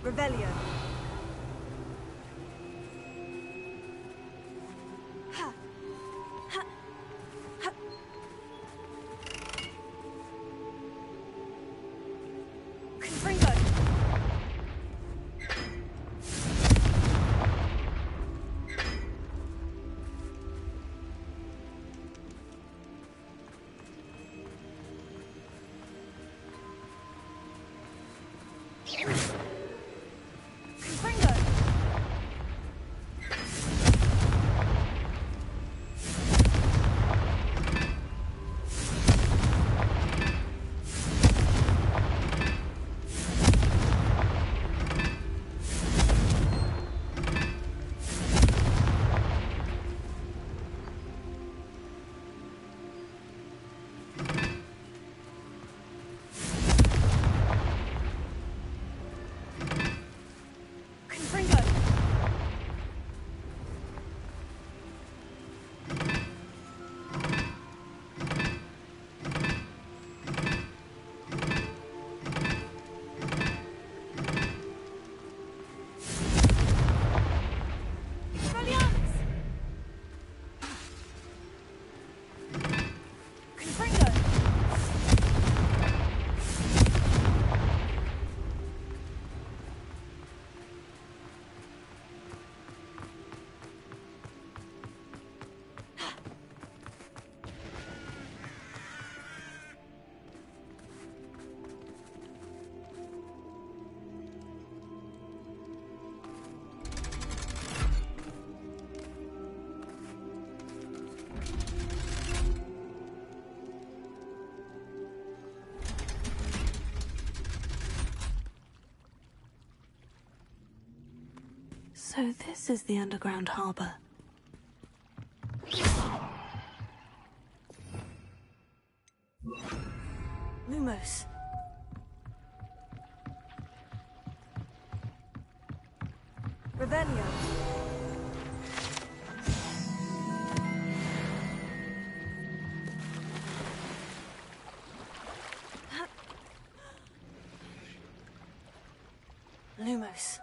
Revelio. Ha. Ha. Ha. Confringo. So this is the underground harbor. Lumos. Revelio. Lumos.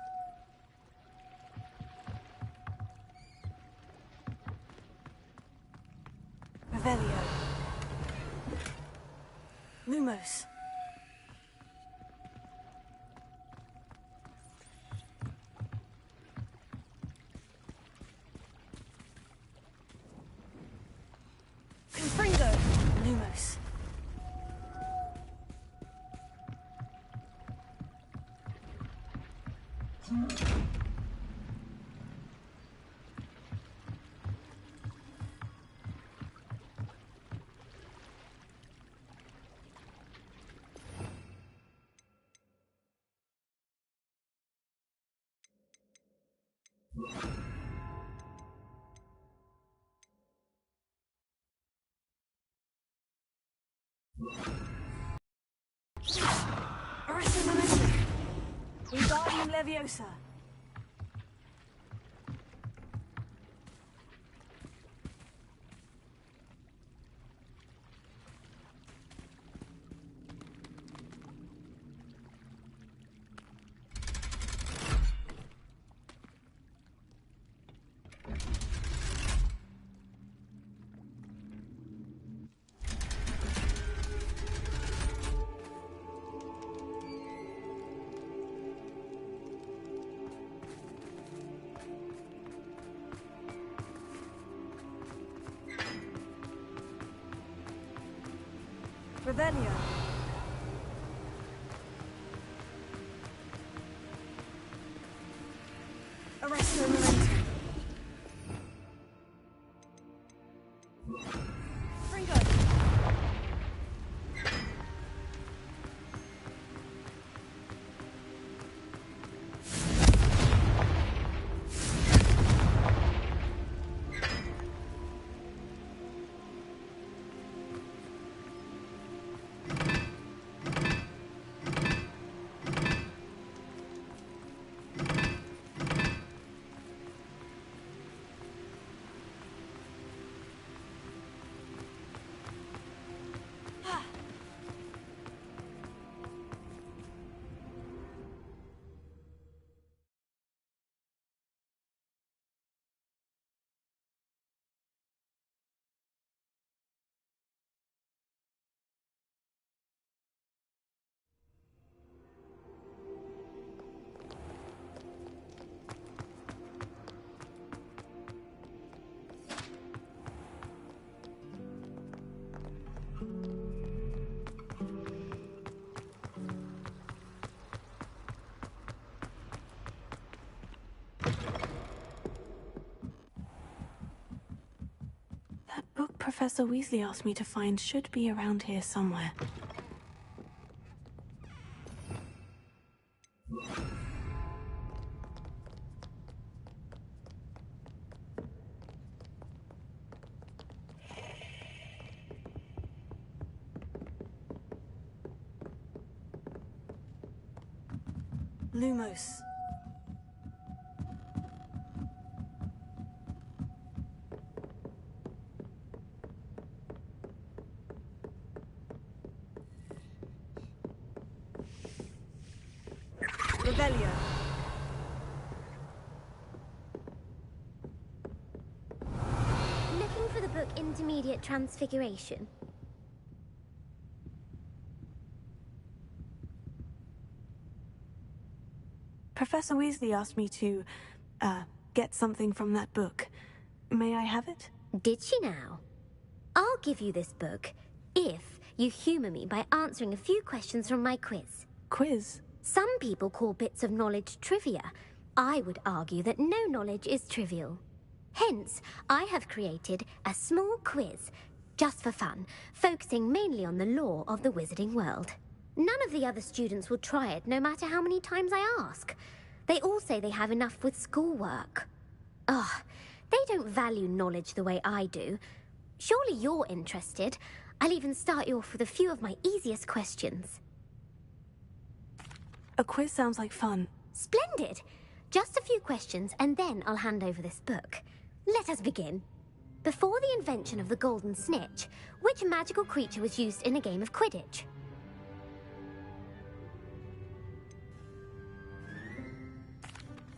Revelio. Lumos. Confringo. Lumos. Arresting momentum. Wingardium Leviosa. Revelio. Arresting momentum. Fringo. That book Professor Weasley asked me to find should be around here somewhere. Lumos. Revelio. Looking for the book Intermediate Transfiguration. Professor Weasley asked me to, get something from that book. May I have it? Did she now? I'll give you this book if you humour me by answering a few questions from my quiz. Quiz? Some people call bits of knowledge trivia. I would argue that no knowledge is trivial. Hence, I have created a small quiz, just for fun, focusing mainly on the lore of the wizarding world. None of the other students will try it, no matter how many times I ask. They all say they have enough with schoolwork. Ugh, they don't value knowledge the way I do. Surely you're interested. I'll even start you off with a few of my easiest questions. A quiz sounds like fun. Splendid! Just a few questions and then I'll hand over this book. Let us begin. Before the invention of the golden snitch, which magical creature was used in a game of Quidditch?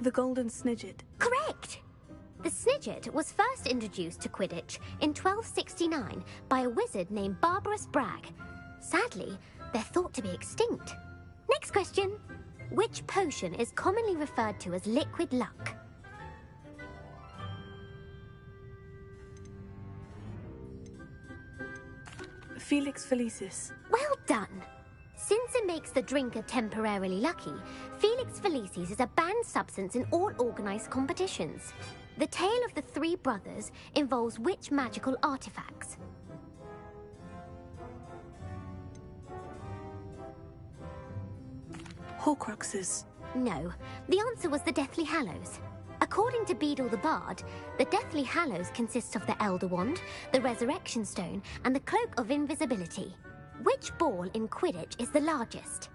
The golden snidget. Correct! The snidget was first introduced to Quidditch in 1269 by a wizard named Barbarous Bragg. Sadly, they're thought to be extinct. Next question. Which potion is commonly referred to as liquid luck? Felix Felicis. Well done! Since it makes the drinker temporarily lucky, Felix Felicis is a banned substance in all organised competitions. The tale of the three brothers involves which magical artifacts? Horcruxes. No, the answer was the Deathly Hallows. According to Beadle the Bard, the Deathly Hallows consists of the Elder Wand, the Resurrection Stone, and the Cloak of Invisibility. Which ball in Quidditch is the largest?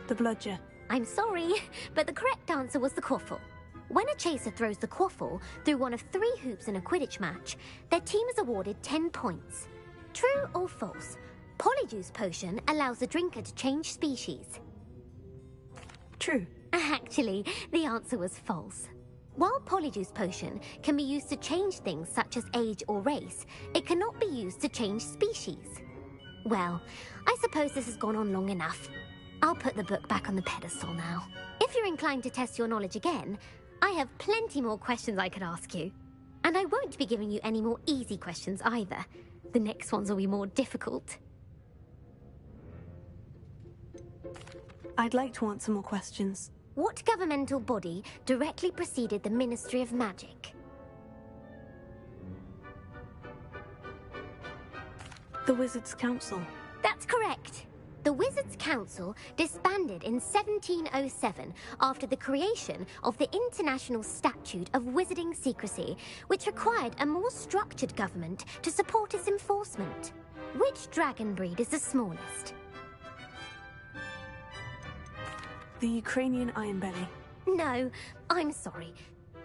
The bludger. I'm sorry, but the correct answer was the quaffle. When a chaser throws the quaffle through one of 3 hoops in a Quidditch match, their team is awarded 10 points. True or false? Polyjuice Potion allows the drinker to change species. True. Actually, the answer was false. While Polyjuice Potion can be used to change things such as age or race, it cannot be used to change species. Well, I suppose this has gone on long enough. I'll put the book back on the pedestal now. If you're inclined to test your knowledge again, I have plenty more questions I could ask you. And I won't be giving you any more easy questions either. The next ones will be more difficult. I'd like to answer more questions. What governmental body directly preceded the Ministry of Magic? The Wizards' Council. That's correct. The Wizards' Council disbanded in 1707 after the creation of the International Statute of Wizarding Secrecy, which required a more structured government to support its enforcement. Which dragon breed is the smallest? The Ukrainian Ironbelly. No, I'm sorry.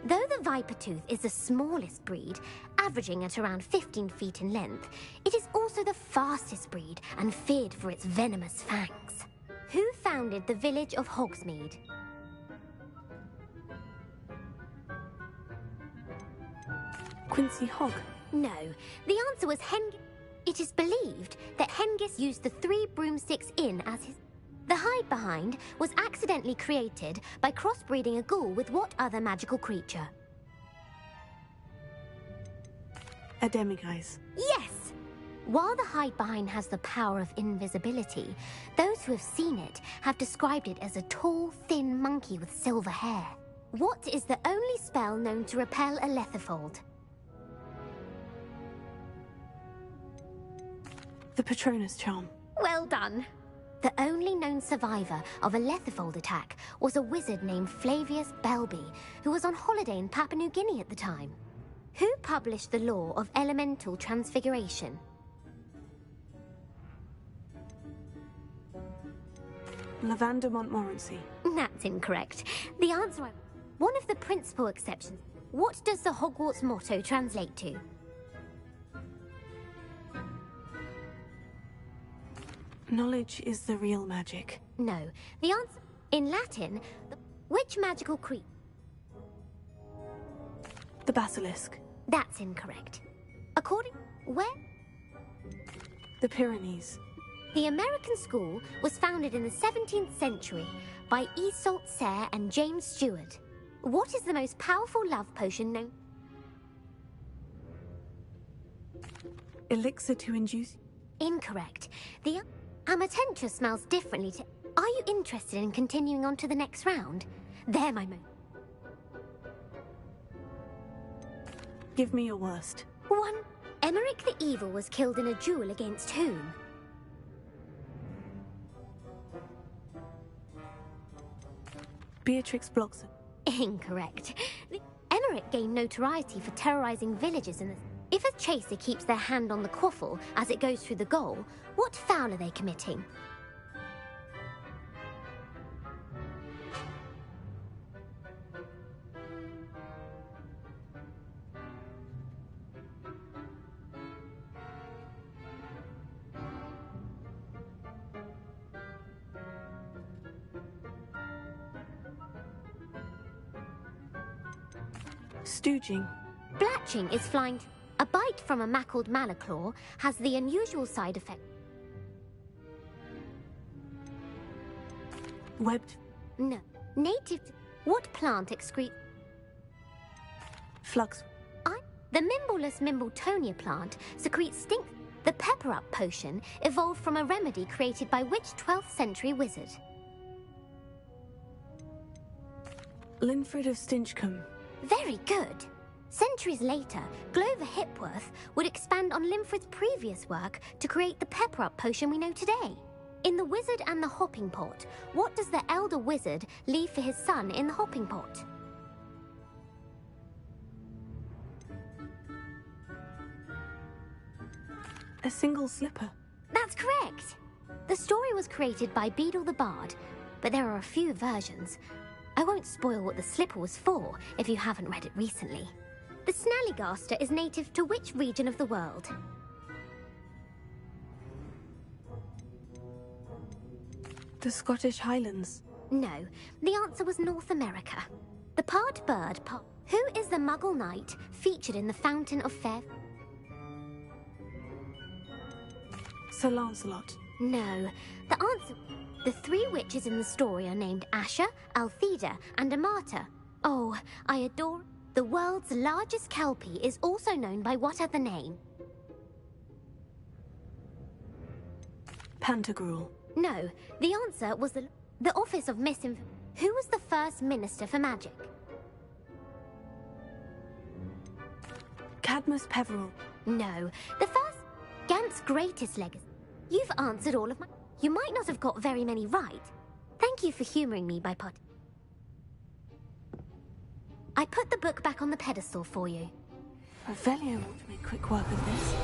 Though the Vipertooth is the smallest breed, averaging at around 15 feet in length, it is also the fastest breed and feared for its venomous fangs. Who founded the village of Hogsmeade? Quincy Hogg. No, the answer was It is believed that Hengist used the 3 broomsticks inn as his... The hide-behind was accidentally created by crossbreeding a ghoul with what other magical creature? A demiguise. Yes! While the hide-behind has the power of invisibility, those who have seen it have described it as a tall, thin monkey with silver hair. What is the only spell known to repel a lethifold? The Patronus Charm. Well done! The only known survivor of a lethifold attack was a wizard named Flavius Belby, who was on holiday in Papua New Guinea at the time. Who published the law of elemental transfiguration? Lavender Montmorency. That's incorrect. The answer... One of the principal exceptions. What does the Hogwarts motto translate to? Knowledge is the real magic. No. The answer... In Latin, which magical creature... The Basilisk. That's incorrect. According... Where? The Pyrenees. The American school was founded in the 17th century by Iseult Sayre and James Stewart. What is the most powerful love potion known? Elixir to induce... Incorrect. The Amatentra smells differently to... Are you interested in continuing on to the next round? There, my mo... Give me your worst. 1. Emmerich the Evil was killed in a duel against whom? Beatrix Bloxham. Incorrect. The Emirate gained notoriety for terrorizing villages in the... If a chaser keeps their hand on the quaffle as it goes through the goal, what foul are they committing? Stooging. Blatching is flying. A bite from a mackled malaclaw has the unusual side effect. Webbed. No. Native. What plant excrete? Flux. The Mimbleless Mimbletonia plant secretes stink. The Pepper Up potion evolved from a remedy created by which 12th century wizard? Linfred of Stinchcombe. Very good. Centuries later, Glover Hipworth would expand on Linfred's previous work to create the Pepper Up potion we know today. In The Wizard and the Hopping Pot, what does the elder wizard leave for his son in the hopping pot? A single slipper. That's correct. The story was created by Beadle the Bard, but there are a few versions. I won't spoil what the slipper was for if you haven't read it recently. The Snallygaster is native to which region of the world? The Scottish Highlands. No, the answer was North America. The part bird, who is the Muggle knight featured in the Fountain of Fair? Sir Lancelot. No, the answer... The three witches in the story are named Asher, Altheda, and Amata. Oh, I adore... The world's largest kelpie is also known by what other name? Pantagruel. No, the answer was the Office of Misinf... Who was the first Minister for Magic? Cadmus Peveril. No, the first... Gamp's greatest legacy. You've answered all of my... You might not have got very many right. Thank you for humouring me by pot. I put the book back on the pedestal for you. Revelio won't make quick work of this.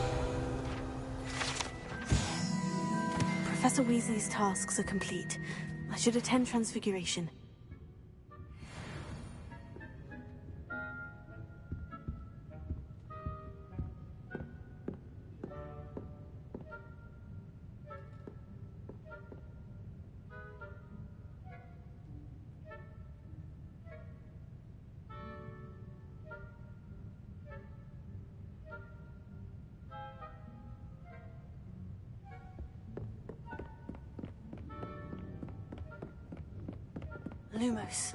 Professor Weasley's tasks are complete. I should attend Transfiguration. Lumos.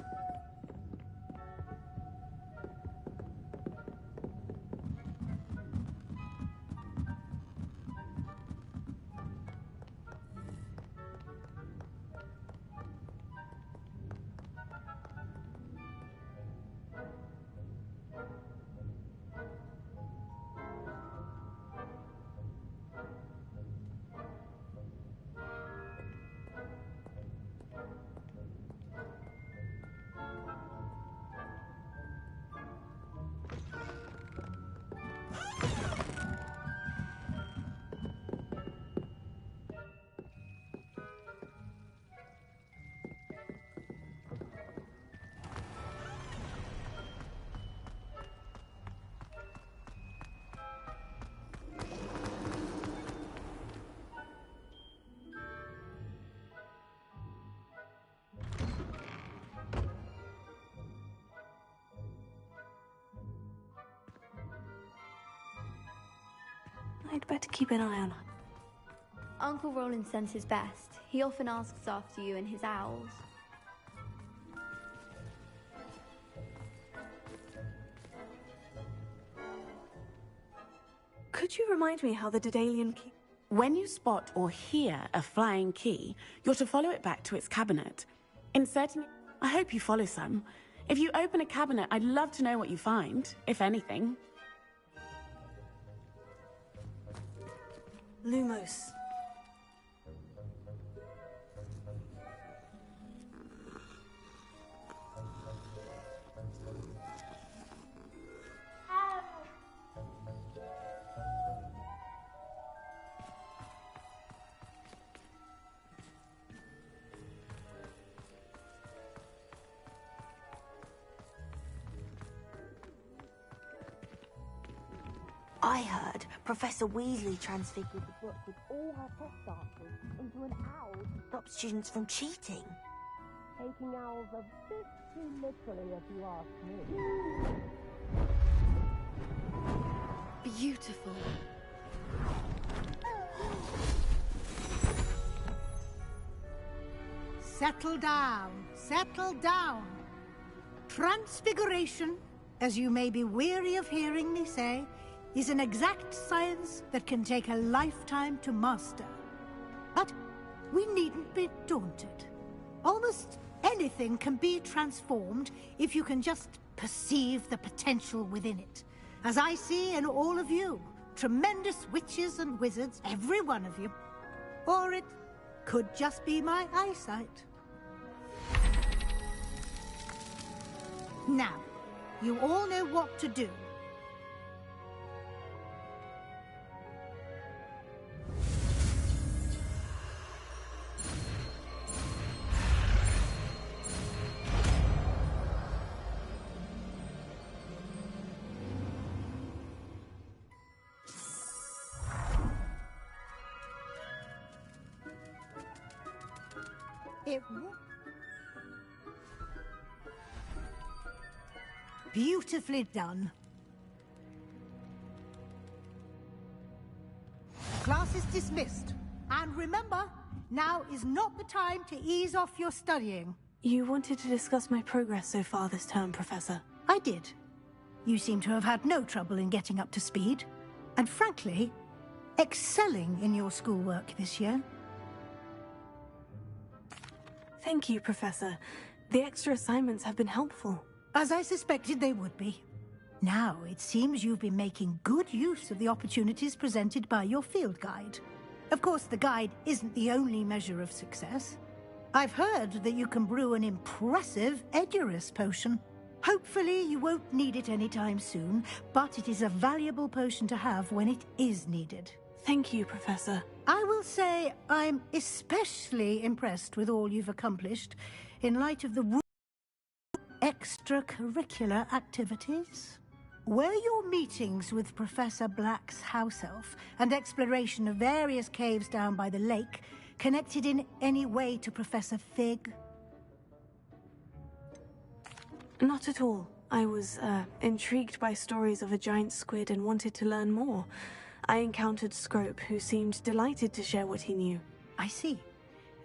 I'd better keep an eye on her. Uncle Roland sends his best. He often asks after you and his owls. Could you remind me how the Daedalian key... When you spot or hear a flying key, you're to follow it back to its cabinet. Inserting it... I hope you follow some. If you open a cabinet, I'd love to know what you find, if anything. Lumos. I heard Professor Weasley transfigured the book with all her test answers into an owl to stop students from cheating. Taking owls a bit too literally, if you ask me. Beautiful. Settle down. Settle down. Transfiguration, as you may be weary of hearing me say, is an exact science that can take a lifetime to master. But we needn't be daunted. Almost anything can be transformed if you can just perceive the potential within it. As I see in all of you, tremendous witches and wizards, every one of you. Or it could just be my eyesight. Now, you all know what to do. Beautifully done. Class is dismissed. And remember, now is not the time to ease off your studying. You wanted to discuss my progress so far this term, Professor. I did. You seem to have had no trouble in getting up to speed. And frankly, excelling in your schoolwork this year. Thank you, Professor. The extra assignments have been helpful. As I suspected they would be. Now, it seems you've been making good use of the opportunities presented by your field guide. Of course, the guide isn't the only measure of success. I've heard that you can brew an impressive Edurus potion. Hopefully, you won't need it anytime soon, but it is a valuable potion to have when it is needed. Thank you, Professor. I will say I'm especially impressed with all you've accomplished in light of the extracurricular activities. Were your meetings with Professor Black's house elf and exploration of various caves down by the lake connected in any way to Professor Fig? Not at all. I was intrigued by stories of a giant squid and wanted to learn more. I encountered Scrope, who seemed delighted to share what he knew. I see.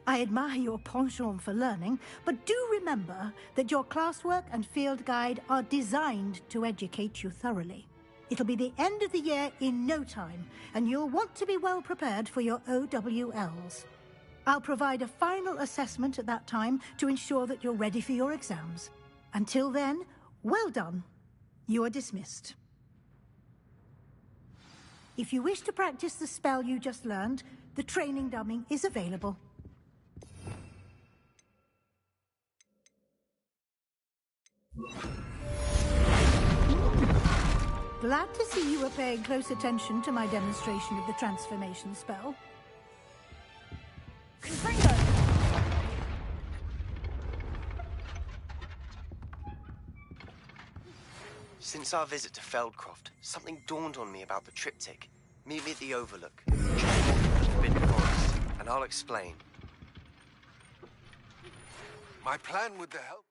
I admire your penchant for learning, but do remember that your classwork and field guide are designed to educate you thoroughly. It'll be the end of the year in no time, and you'll want to be well prepared for your OWLs. I'll provide a final assessment at that time to ensure that you're ready for your exams. Until then, well done. You are dismissed. If you wish to practice the spell you just learned, the training dummy is available. Glad to see you were paying close attention to my demonstration of the transformation spell. Confringo! Since our visit to Feldcroft, something dawned on me about the triptych. Meet me at the Overlook, the Forbidden Forest, and I'll explain. My plan with the help...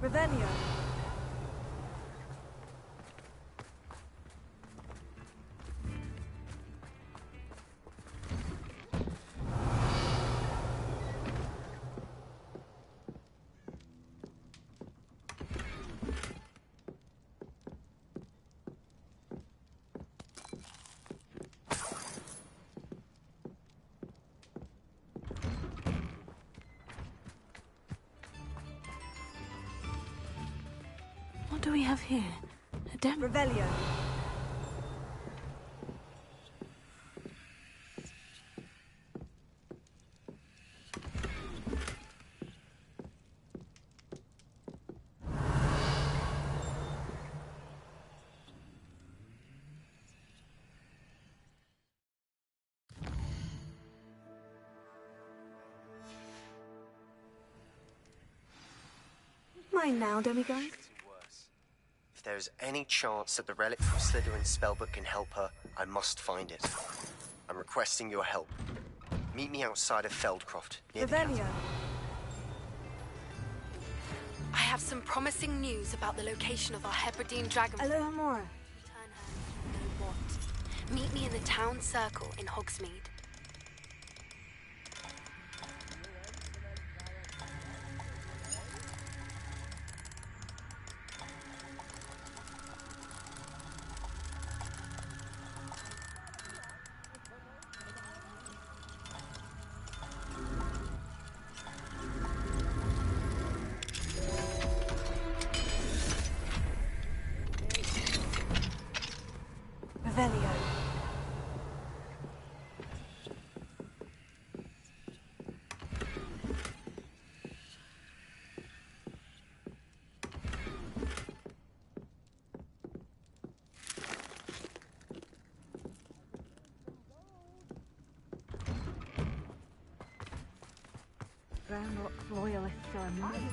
Revelio. What do we have here? A Revelio. Mine now, demiguise. Worse. If there is any chance that the relic from Slytherin's spellbook can help her, I must find it. I'm requesting your help. Meet me outside of Feldcroft, near the Revelio. castle. I have some promising news about the location of our Hebridean dragon. Aloha Mora. Return her, you know what. Meet me in the town circle in Hogsmeade. Revelio. Roundrock's loyalists are amazing.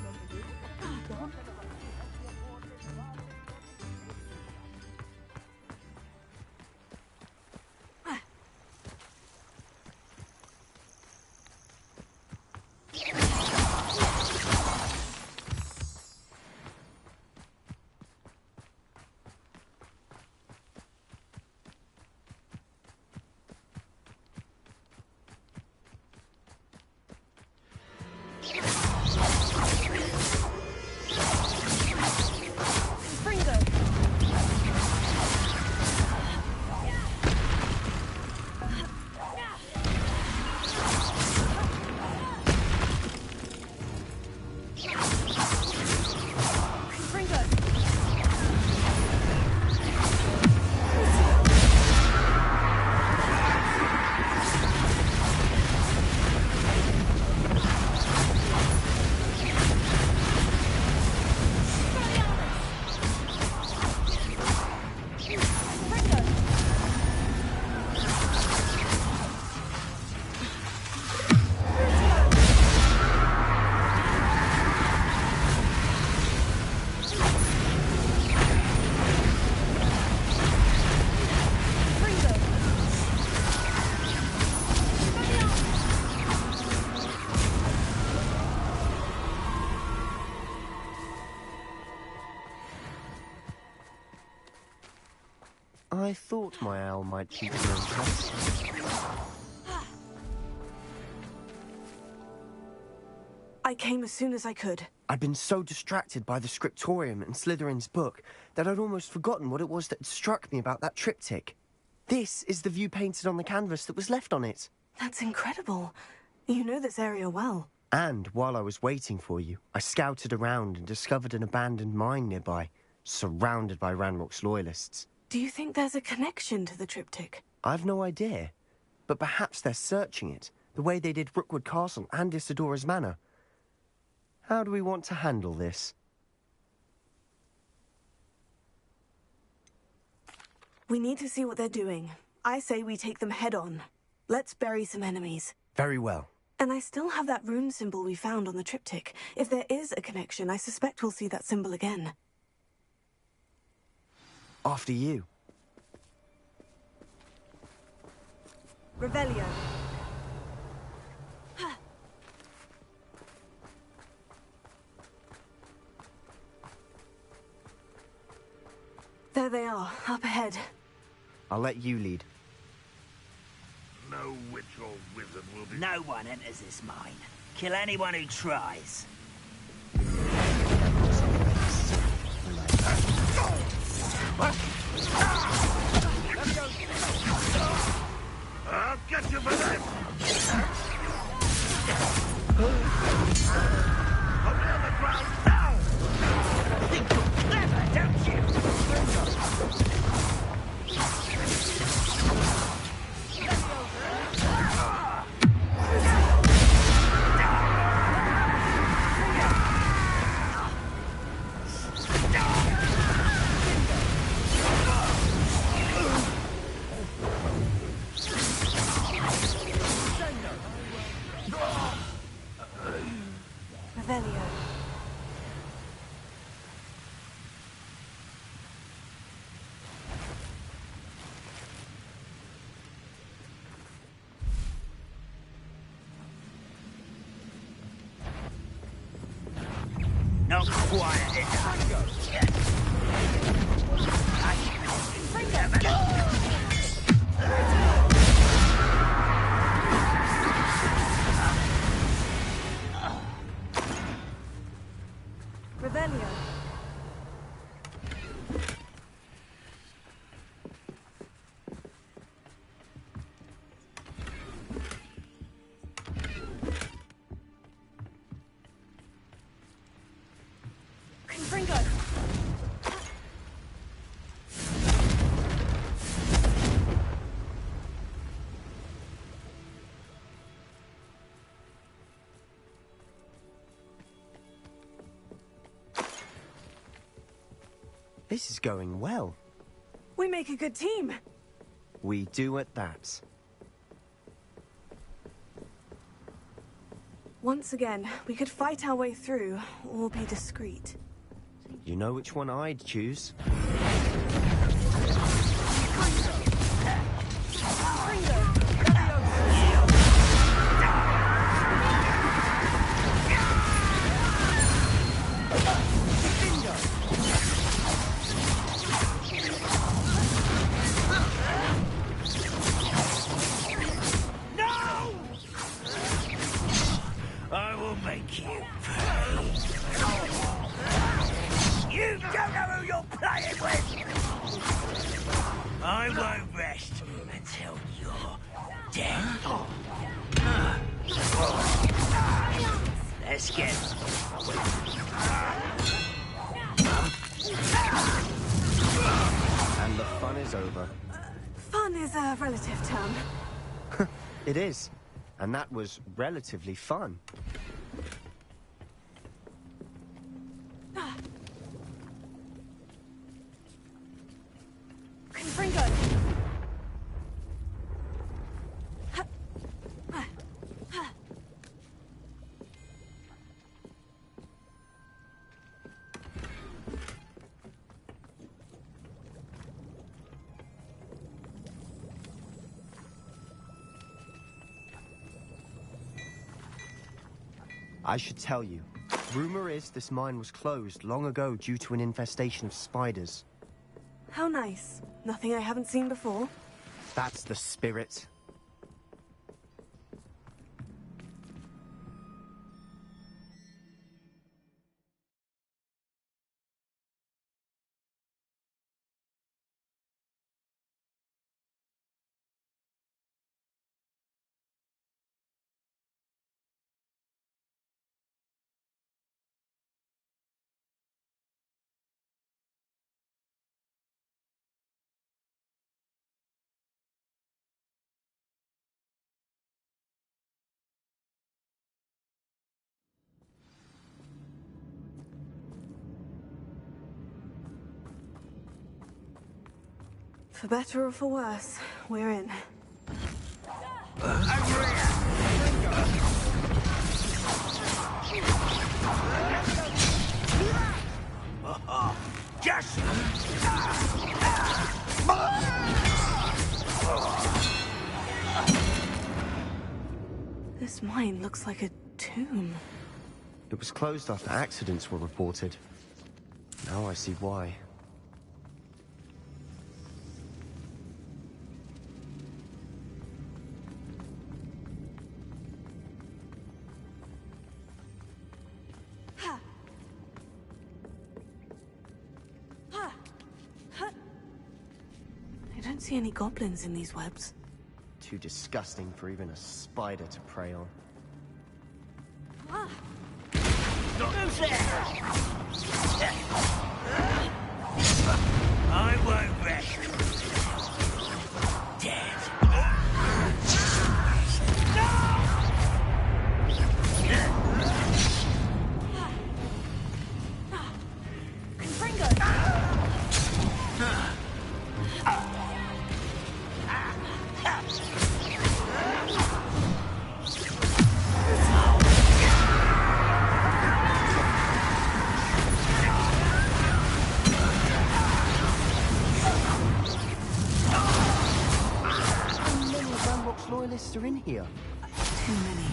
I thought my owl might keep her impressed. I came as soon as I could. I'd been so distracted by the scriptorium and Slytherin's book that I'd almost forgotten what it was that struck me about that triptych. This is the view painted on the canvas that was left on it. That's incredible. You know this area well. And while I was waiting for you, I scouted around and discovered an abandoned mine nearby, surrounded by Ranrock's loyalists. Do you think there's a connection to the triptych? I've no idea, but perhaps they're searching it, the way they did Rookwood Castle and Isidora's Manor. How do we want to handle this? We need to see what they're doing. I say we take them head on. Let's bury some enemies. Very well. And I still have that rune symbol we found on the triptych. If there is a connection, I suspect we'll see that symbol again. After you. Revelio. There they are, up ahead. I'll let you lead. No witch or wizard will be... No one enters this mine. Kill anyone who tries. I'll get you for this! Put me on the ground now! Think you're clever, don't you? Revelio. Not quiet enough. Revelio. Confringo. This is going well. We make a good team. We do at that. Once again, we could fight our way through, or be discreet. You know which one I'd choose. I will make you pay. You don't know who you're playing with! I won't rest until you're dead. Let's get... And the fun is over. Fun is a relative term. It is. And that was relatively fun. Confringo. I should tell you. Rumor is this mine was closed long ago due to an infestation of spiders. How nice. Nothing I haven't seen before. That's the spirit. For better or for worse, we're in. Just... This mine looks like a tomb. It was closed after accidents were reported. Now I see why. don't see any goblins in these webs. Too disgusting for even a spider to prey on. Who's there? I won't rest. Dead. Loyalists are in here. Too many.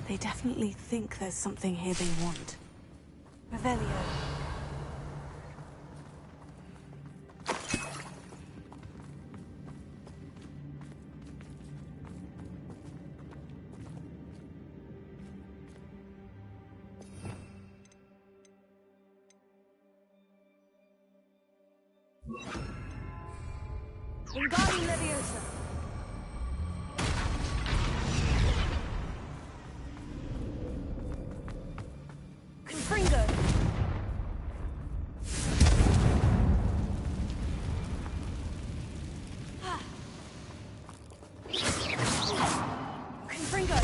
They definitely think there's something here they want. Revelio. Wingardium Leviosa. Confringo. Confringo.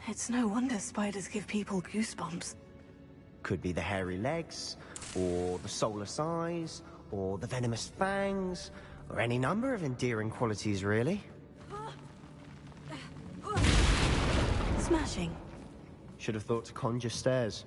It's no wonder spiders give people goosebumps. Could be the hairy legs, or the soulless eyes, or the venomous fangs, or any number of endearing qualities, really. Smashing. Should have thought to conjure stairs.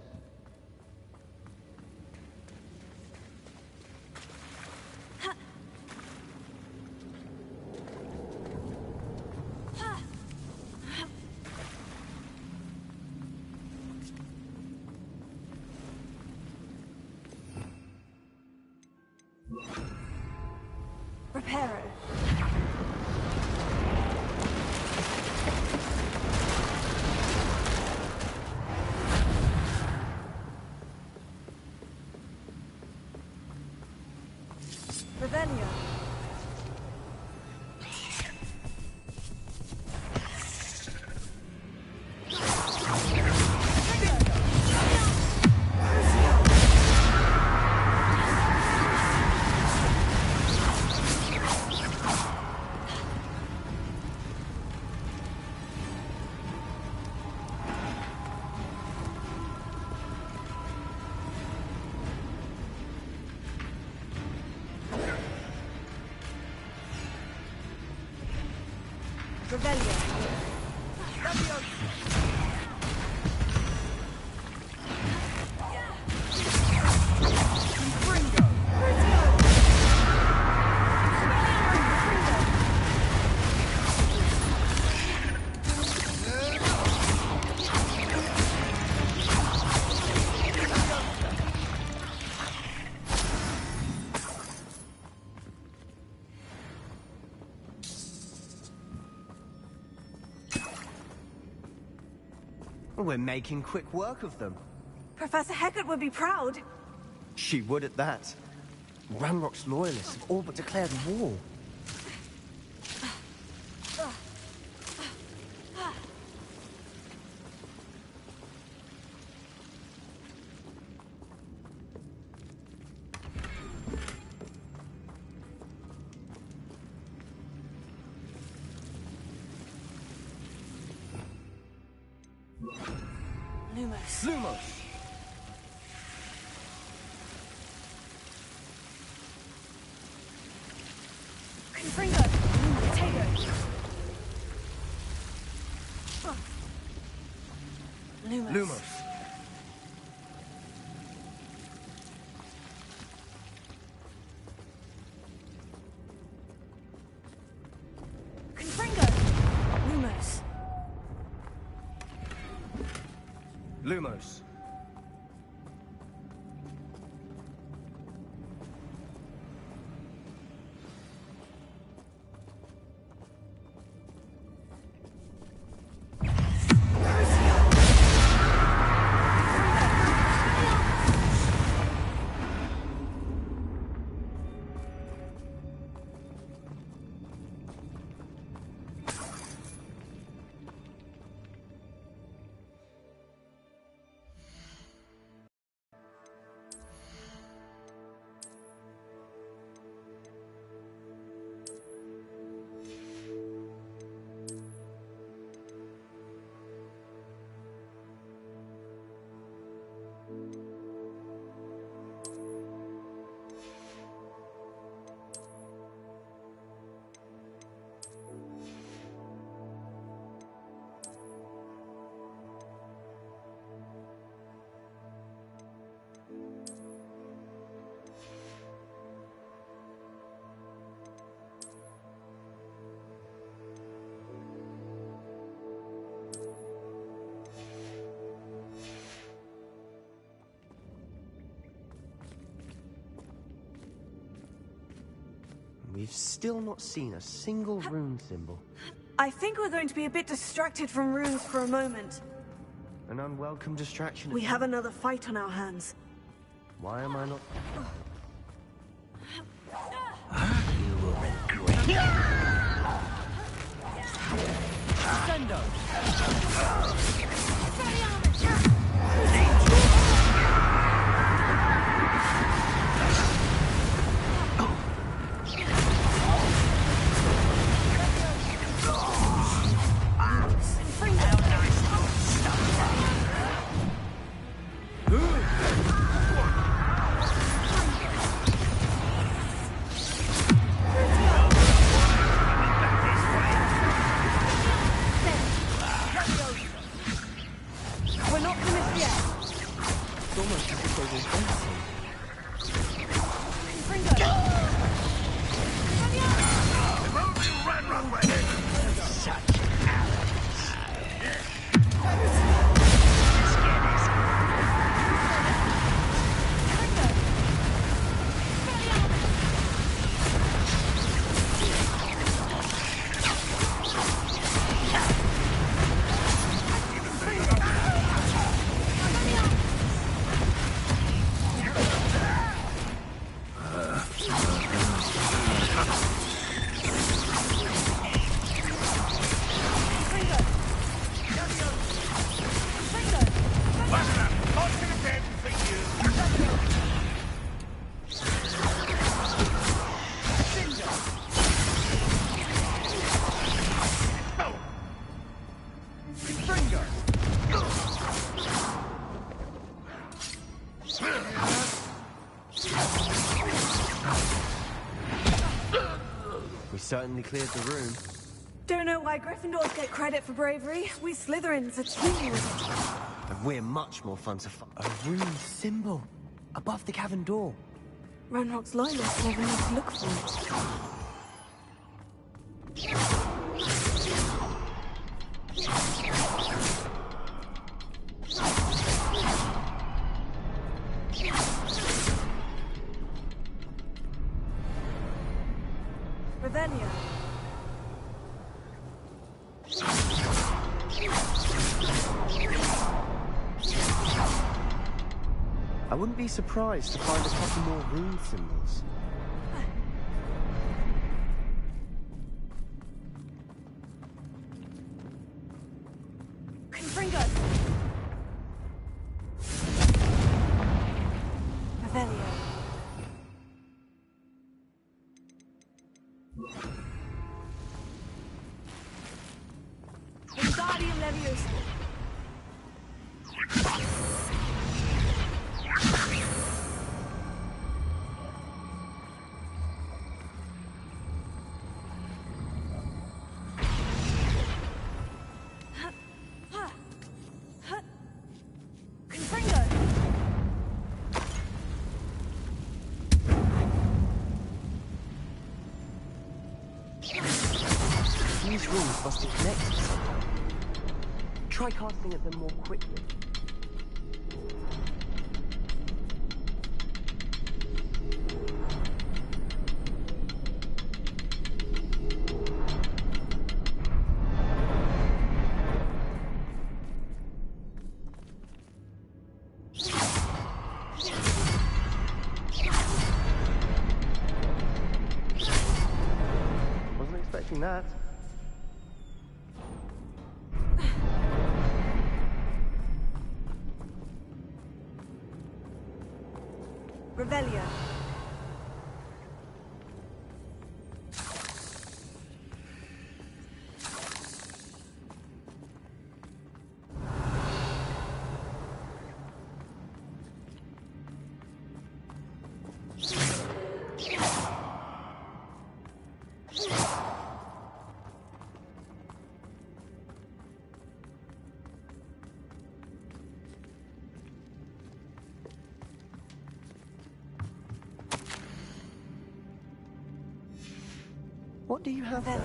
Reparo. Revelio. Revelio. We're making quick work of them. Professor Hecat would be proud. She would at that. Ranrock's loyalists have all but declared war. Lumos. Lumos! Confringo. Potato. Lumos. Lumos. Lumos. We've still not seen a single rune symbol. I think we're going to be a bit distracted from runes for a moment. An unwelcome distraction. We have another fight on our hands. Why am I not... You will regret. Sendo! Certainly cleared the room. Don't know why Gryffindors get credit for bravery. We Slytherins are teaming with it. And we're much more fun to fight. A rune symbol above the cavern door. Ranrock's loyalists never need to look for it. Ravenia. I wouldn't be surprised to find a couple more rune symbols. Confringo. Ravenia. Wingardium Leviosa. Confringo. These runes must be connected somehow. Try casting at them more quickly. that. Revelio. What do you have there?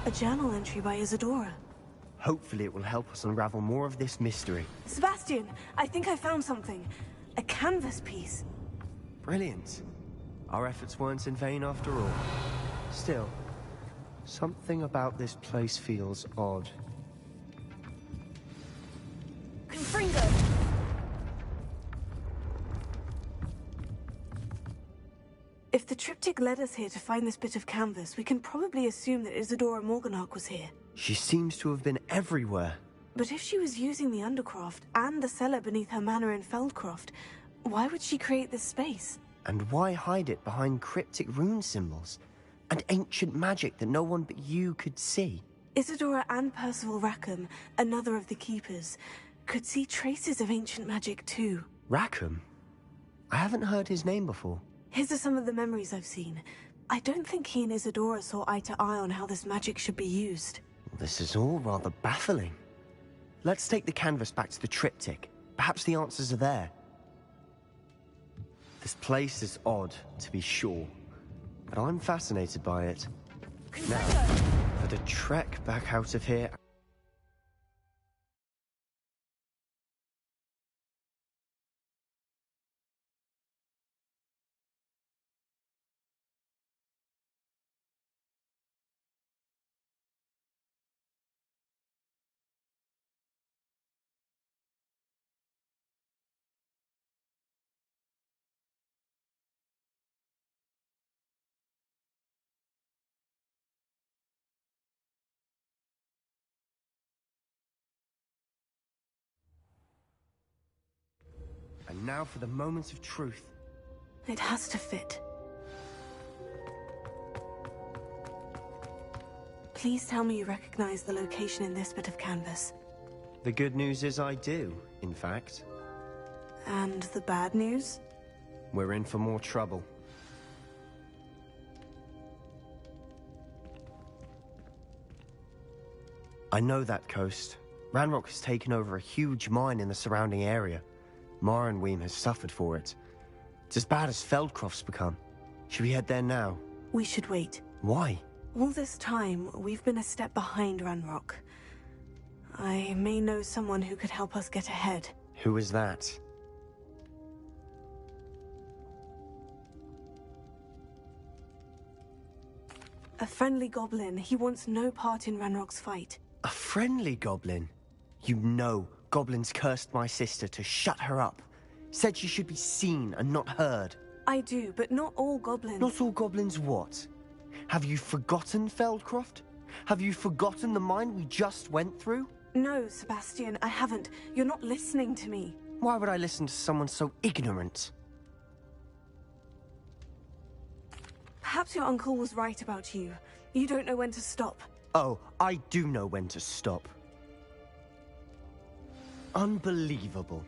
A journal entry by Isadora. Hopefully it will help us unravel more of this mystery. Sebastian, I think I found something. A canvas piece. Brilliant. Our efforts weren't in vain after all. Still, something about this place feels odd. Confringo. If the triptych led us here to find this bit of canvas, we can probably assume that Isadora Morganach was here. She seems to have been everywhere. But if she was using the Undercroft and the cellar beneath her manor in Feldcroft, why would she create this space? And why hide it behind cryptic rune symbols? And ancient magic that no one but you could see? Isadora and Percival Rackham, another of the Keepers, could see traces of ancient magic too. Rackham? I haven't heard his name before. His are some of the memories I've seen. I don't think he and Isadora saw eye to eye on how this magic should be used. This is all rather baffling. Let's take the canvas back to the triptych. Perhaps the answers are there. This place is odd, to be sure, but I'm fascinated by it. Now, for the trek back out of here... And now for the moments of truth. It has to fit. Please tell me you recognize the location in this bit of canvas. The good news is I do, in fact. And the bad news? We're in for more trouble. I know that coast. Ranrock has taken over a huge mine in the surrounding area. Marrenweem has suffered for it. It's as bad as Feldcroft's become. Should we head there now? We should wait. Why? All this time, we've been a step behind Ranrock. I may know someone who could help us get ahead. Who is that? A friendly goblin. He wants no part in Ranrock's fight. A friendly goblin? You know goblins cursed my sister to shut her up. Said she should be seen and not heard. I do, but not all goblins. Not all goblins what? Have you forgotten Feldcroft? Have you forgotten the mine we just went through? No, Sebastian, I haven't. You're not listening to me. Why would I listen to someone so ignorant? Perhaps your uncle was right about you. You don't know when to stop. Oh, I do know when to stop. Unbelievable.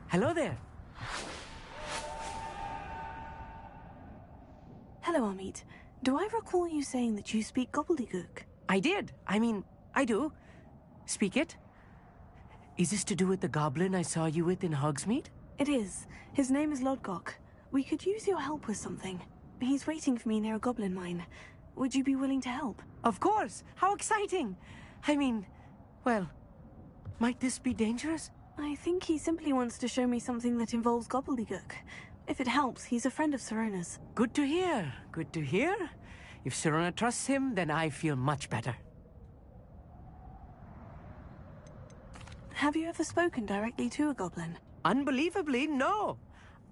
Hello there. Hello, Amit. Do I recall you saying that you speak gobbledygook? I did. I mean, I do. Speak it. Is this to do with the goblin I saw you with in Hogsmeade? It is. His name is Lodgok. We could use your help with something. He's waiting for me near a goblin mine. Would you be willing to help? Of course! How exciting! I mean, well, might this be dangerous? I think he simply wants to show me something that involves gobbledygook. If it helps, he's a friend of Sirona's. Good to hear. Good to hear. If Sirona trusts him, then I feel much better. Have you ever spoken directly to a goblin? Unbelievably, no.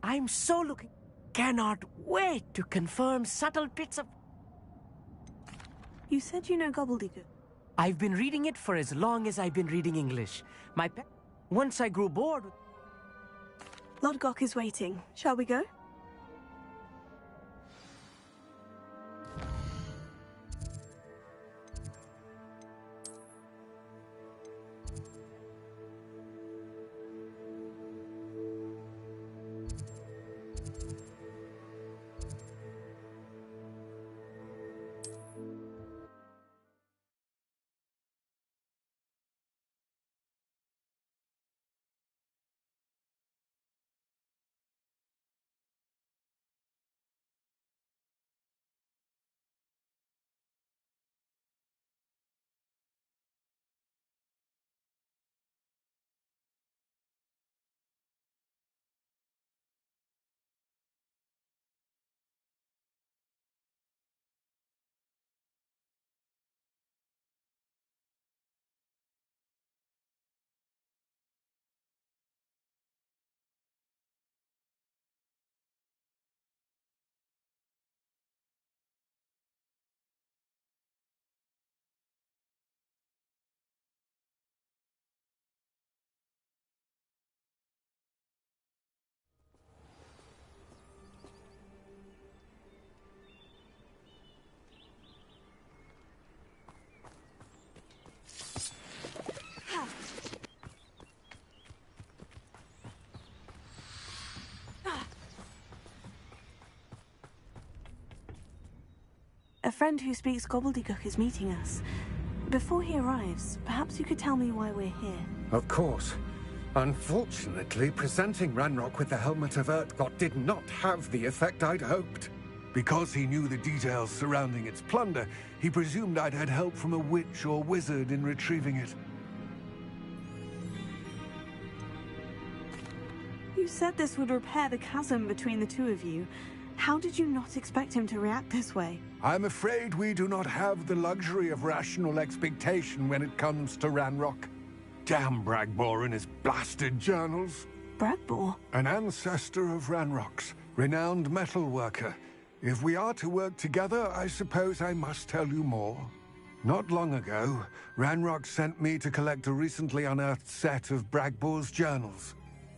I'm so looking... Cannot wait to confirm subtle bits of... You said you know gobbledygook. I've been reading it for as long as I've been reading English. Once I grew bored... Lodgok is waiting. Shall we go? A friend who speaks gobbledygook is meeting us. Before he arrives, perhaps you could tell me why we're here. Of course. Unfortunately, presenting Ranrock with the Helmet of Urtkot did not have the effect I'd hoped. Because he knew the details surrounding its plunder, he presumed I'd had help from a witch or wizard in retrieving it. You said this would repair the chasm between the two of you. How did you not expect him to react this way? I'm afraid we do not have the luxury of rational expectation when it comes to Ranrock. Damn Bragbor and his blasted journals. Bragbor? An ancestor of Ranrock's, renowned metal worker. If we are to work together, I suppose I must tell you more. Not long ago, Ranrock sent me to collect a recently unearthed set of Bragbor's journals.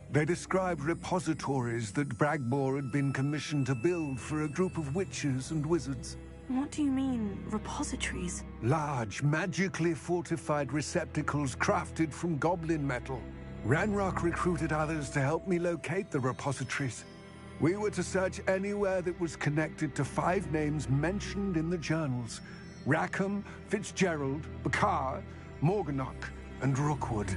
They described repositories that Bragbor had been commissioned to build for a group of witches and wizards. What do you mean, repositories? Large, magically fortified receptacles crafted from goblin metal. Ranrock recruited others to help me locate the repositories. We were to search anywhere that was connected to 5 names mentioned in the journals. Rackham, Fitzgerald, Bakar, Morganach, and Rookwood.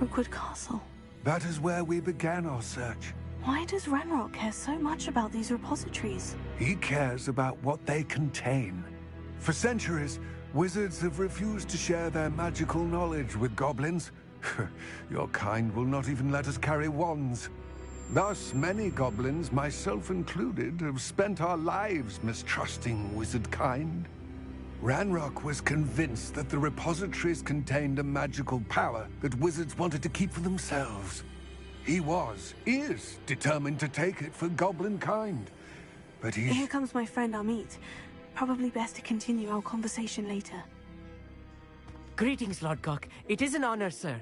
Rookwood Castle. That is where we began our search. Why does Ranrock care so much about these repositories? He cares about what they contain. For centuries, wizards have refused to share their magical knowledge with goblins. Your kind will not even let us carry wands. Thus, many goblins, myself included, have spent our lives mistrusting wizard kind. Ranrock was convinced that the repositories contained a magical power that wizards wanted to keep for themselves. He is determined to take it for goblin kind. But Here comes my friend Amit. Probably best to continue our conversation later. Greetings, Lodgok. It is an honor, sir.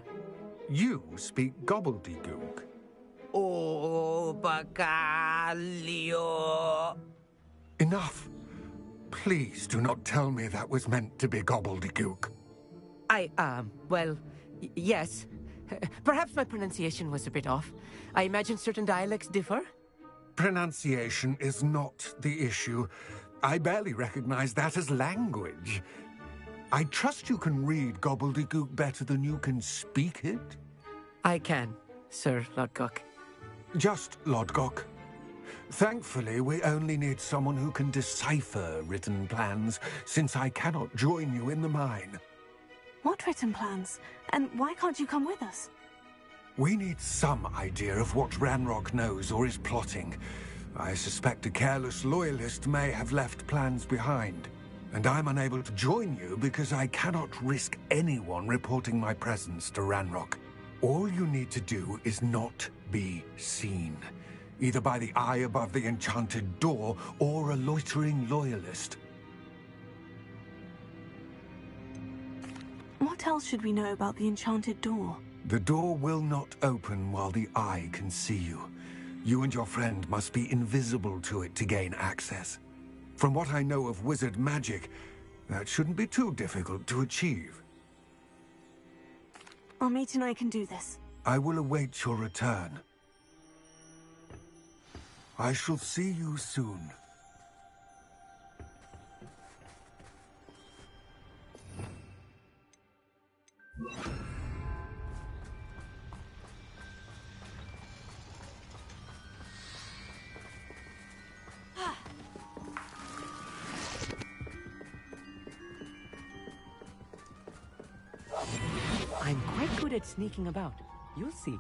You speak gobbledygook. Oh, Bacalio. Enough. Please do not tell me that was meant to be gobbledygook. Well, yes. Perhaps my pronunciation was a bit off. I imagine certain dialects differ? Pronunciation is not the issue. I barely recognize that as language. I trust you can read gobbledygook better than you can speak it? I can, Sir Lodgok. Just Lodgok. Thankfully, we only need someone who can decipher written plans, since I cannot join you in the mine. What written plans? And why can't you come with us? We need some idea of what Ranrock knows or is plotting. I suspect a careless loyalist may have left plans behind. And I'm unable to join you because I cannot risk anyone reporting my presence to Ranrock. All you need to do is not be seen, either by the eye above the enchanted door or a loitering loyalist. What else should we know about the enchanted door? The door will not open while the eye can see you. You and your friend must be invisible to it to gain access. From what I know of wizard magic, that shouldn't be too difficult to achieve. Amit and I can do this. I will await your return. I shall see you soon. I'm quite good at sneaking about. You'll see.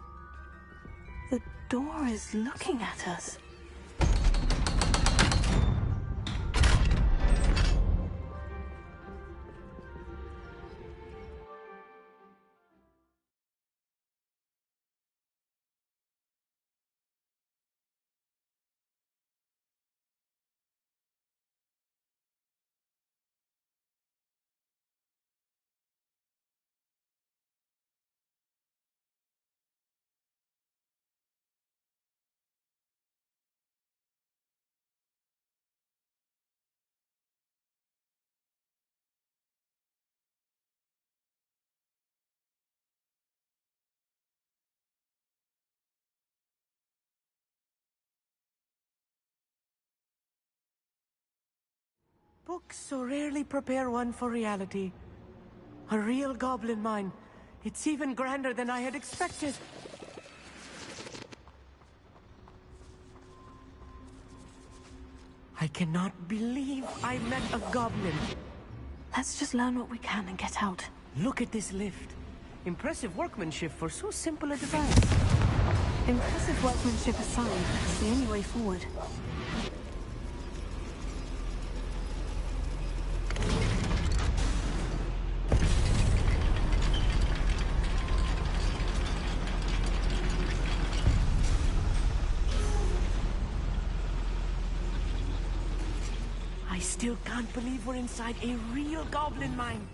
The door is looking at us. Books so rarely prepare one for reality. A real goblin mine. It's even grander than I had expected. I cannot believe I met a goblin. Let's just learn what we can and get out. Look at this lift. Impressive workmanship for so simple a device. Impressive workmanship aside, it's the only way forward. I still can't believe we're inside a real goblin mine.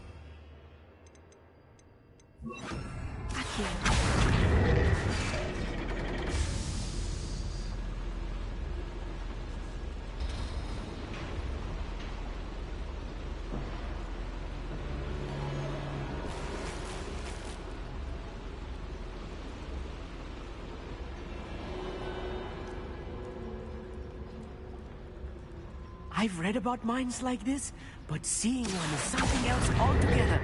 I've read about mines like this, but seeing one is something else altogether.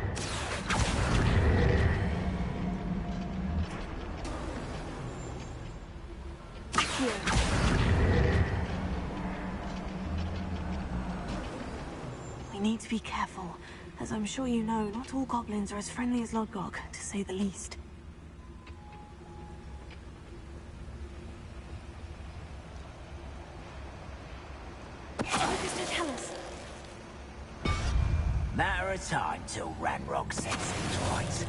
We need to be careful. As I'm sure you know, not all goblins are as friendly as Lodgok, to say the least. What does that tell us? Matter of time till Ranrock sets things right.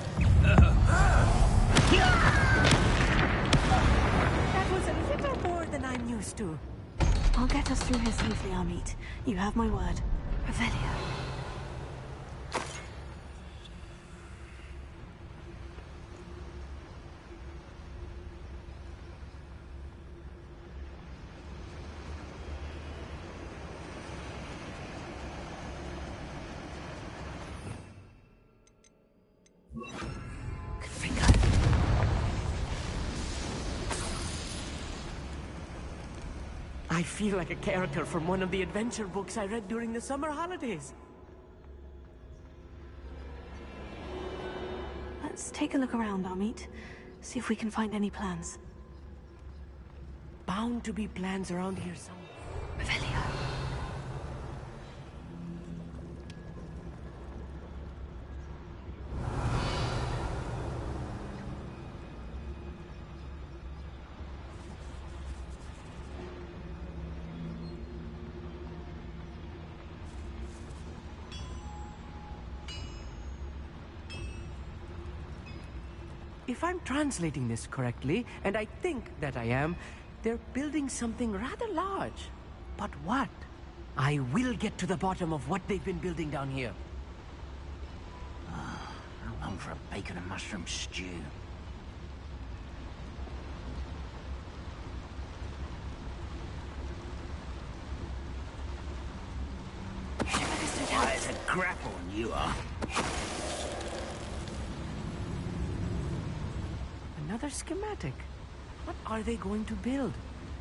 That was a little more than I'm used to. I'll get us through here safely, Amit. You have my word. Revelio. I feel like a character from one of the adventure books I read during the summer holidays. Let's take a look around, Amit. See if we can find any plans. Bound to be plans around here somewhere. Revelio. If I'm translating this correctly, and I think that I am, they're building something rather large. But what? I will get to the bottom of what they've been building down here. I long for a bacon and mushroom stew. There's a grapple, you are. Another schematic. What are they going to build?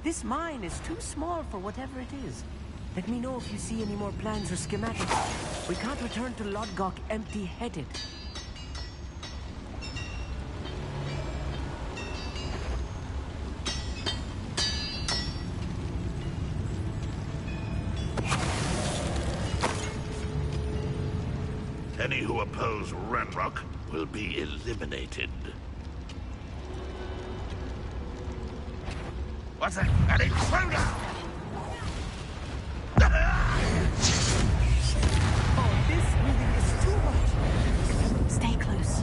This mine is too small for whatever it is. Let me know if you see any more plans or schematics. We can't return to Lodgok empty-headed. Any who oppose Ranrock will be eliminated. What's that? An intruder! Oh, this really is too much. Stay close.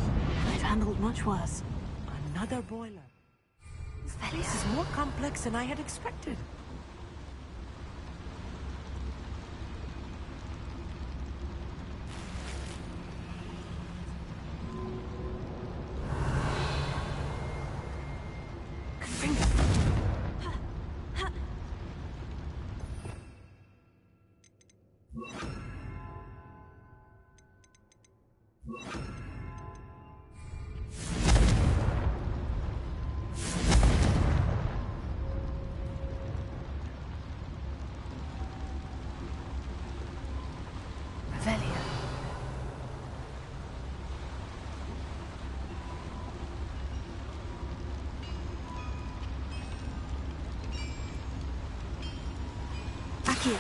I've handled much worse. Another boiler. This is more complex than I had expected. Here.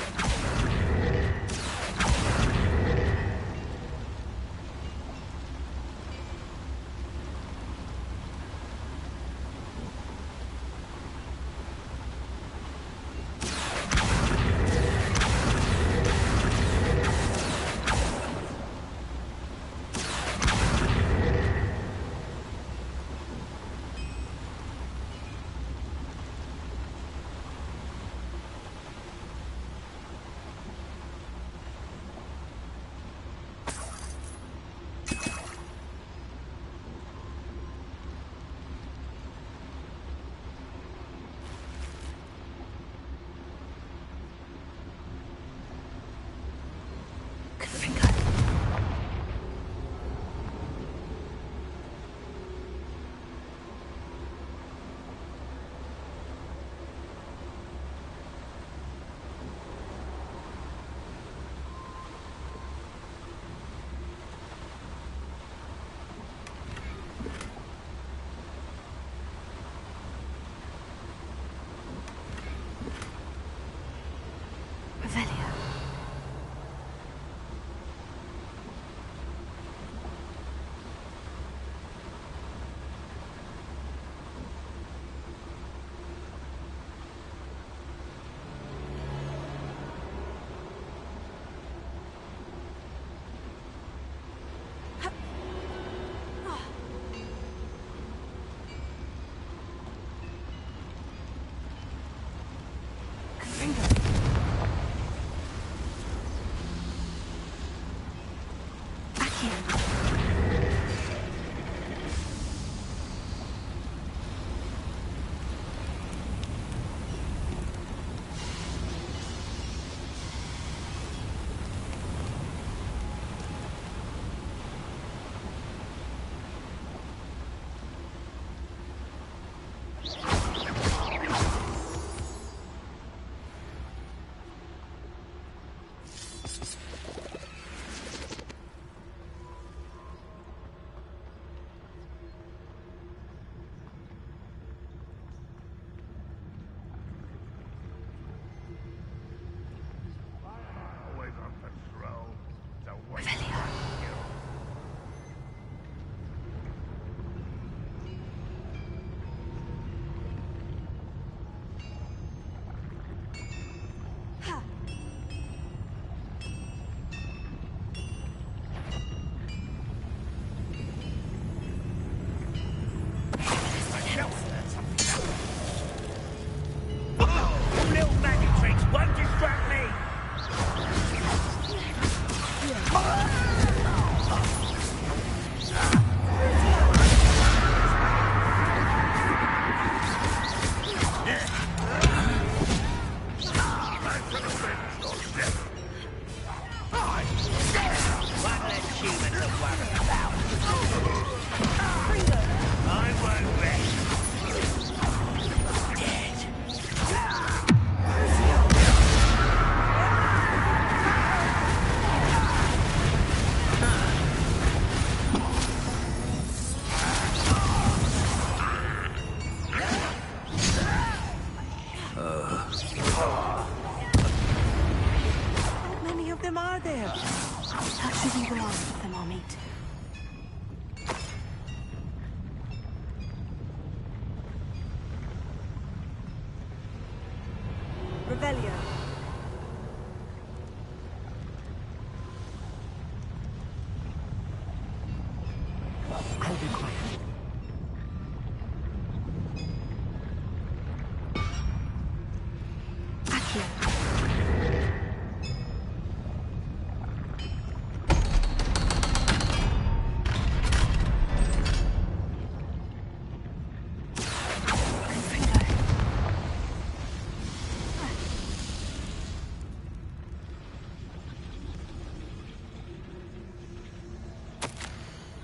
I won't rest. Dead. How many of them are there? That should be the last of them, Amit. Revelio. I'll be quiet.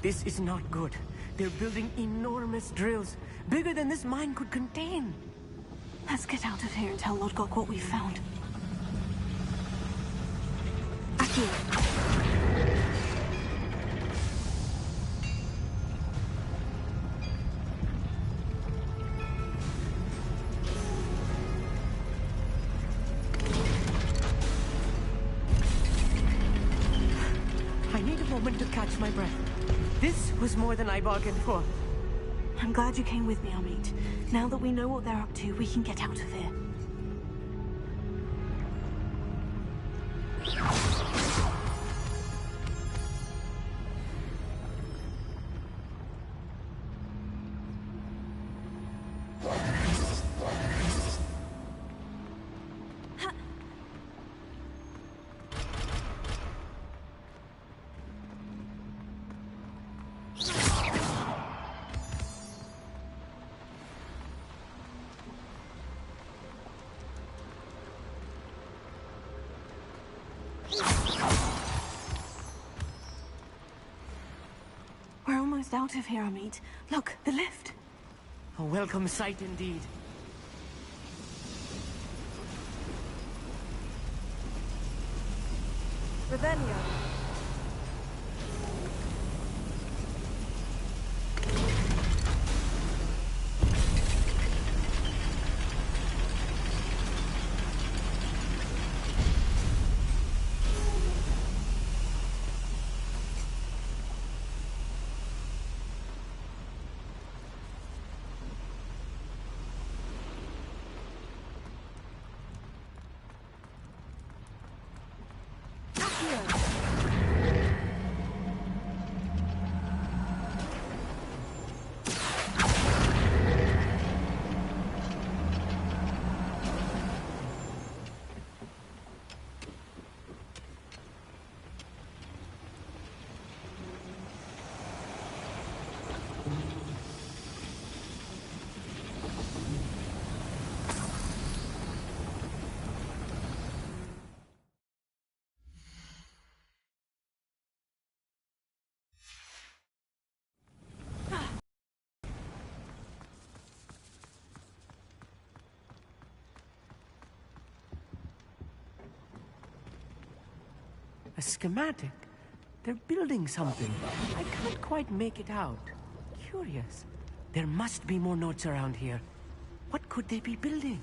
This is not good. They're building enormous drills, bigger than this mine could contain. Let's get out of here and tell Lodgok what we found. I need a moment to catch my breath. This was more than I bargained for. I'm glad you came with me, Amit. Now that we know what they're up to, we can get out of here. We're almost out of here, Amit. Look, the lift. A welcome sight indeed. Revelio. A schematic? They're building something. I can't quite make it out. Curious. There must be more notes around here. What could they be building?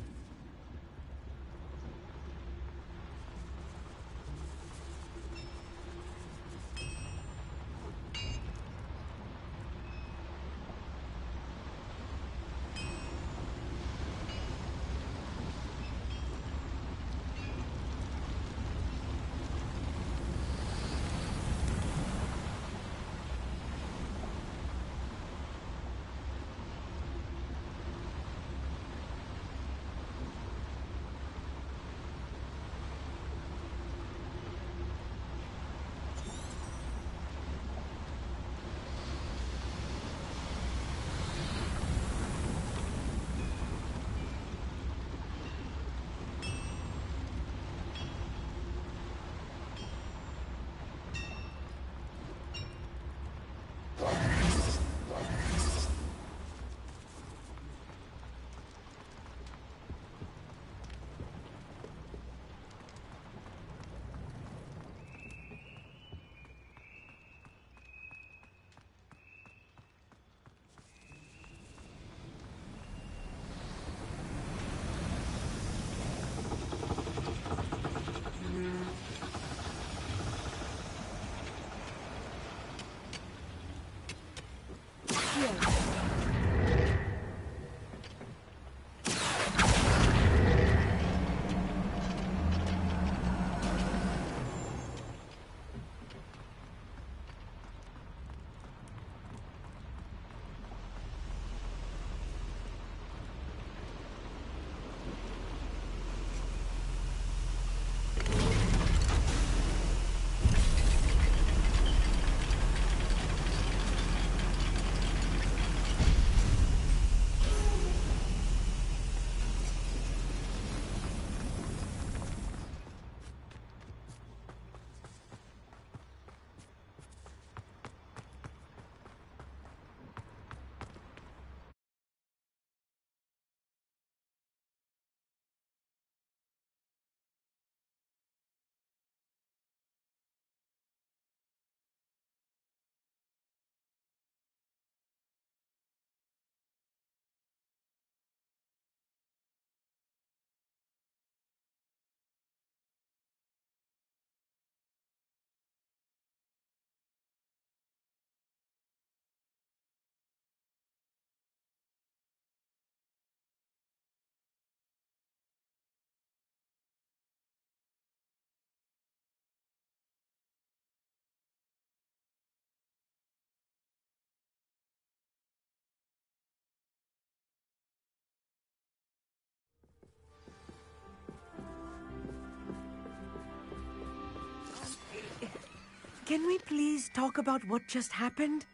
Can we please talk about what just happened?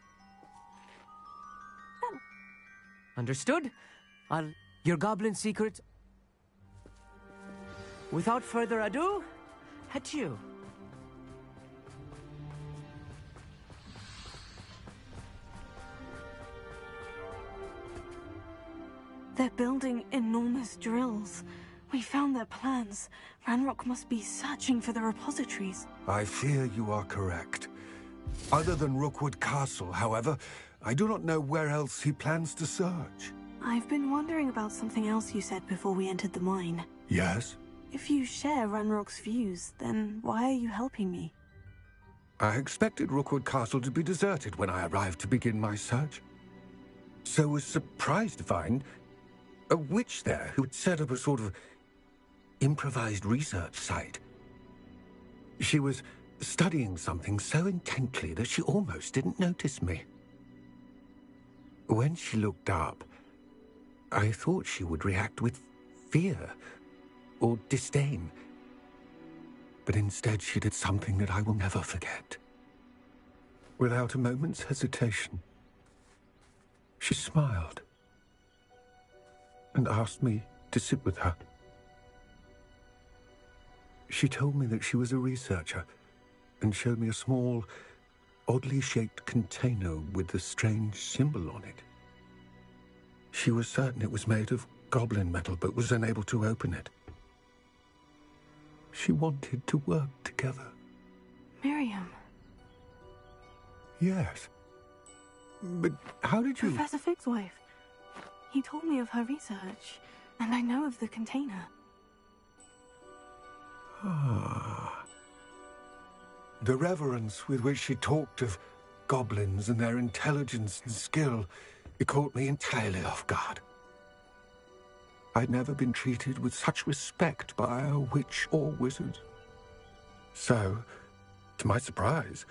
Understood? Your goblin secrets... Without further ado, adieu. They're building enormous drills. We found their plans. Ranrock must be searching for the repositories. I fear you are correct. Other than Rookwood Castle, however, I do not know where else he plans to search. I've been wondering about something else you said before we entered the mine. Yes? If you share Ranrock's views, then why are you helping me? I expected Rookwood Castle to be deserted when I arrived to begin my search. So was surprised to find a witch there who had set up a sort of improvised research site. She was studying something so intently that she almost didn't notice me. When she looked up, I thought she would react with fear or disdain. But instead she did something that I will never forget. Without a moment's hesitation, she smiled and asked me to sit with her. She told me that she was a researcher and showed me a small, oddly shaped container with a strange symbol on it. She was certain it was made of goblin metal, but was unable to open it. She wanted to work together. Miriam. Yes. But how did you... Professor Fig's wife. He told me of her research, and I know of the container. Ah. The reverence with which she talked of goblins and their intelligence and skill, it caught me entirely off guard. I'd never been treated with such respect by a witch or wizard. So, to my surprise,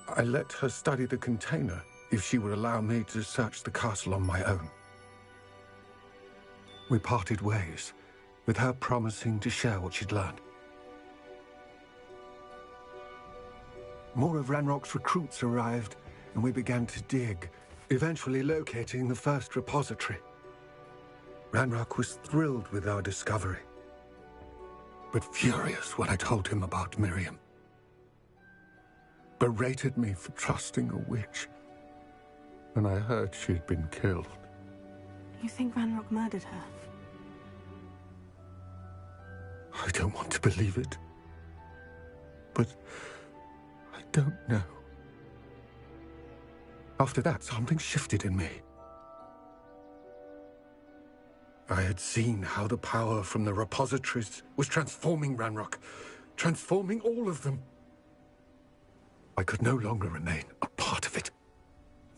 I let her study the container if she would allow me to search the castle on my own. We parted ways, with her promising to share what she'd learned. More of Ranrock's recruits arrived, and we began to dig, eventually locating the first repository. Ranrock was thrilled with our discovery, but furious when I told him about Miriam. Berated me for trusting a witch when I heard she'd been killed. You think Ranrock murdered her? I don't want to believe it, but I don't know. After that, something shifted in me. I had seen how the power from the repositories was transforming Ranrock, transforming all of them. I could no longer remain a part of it.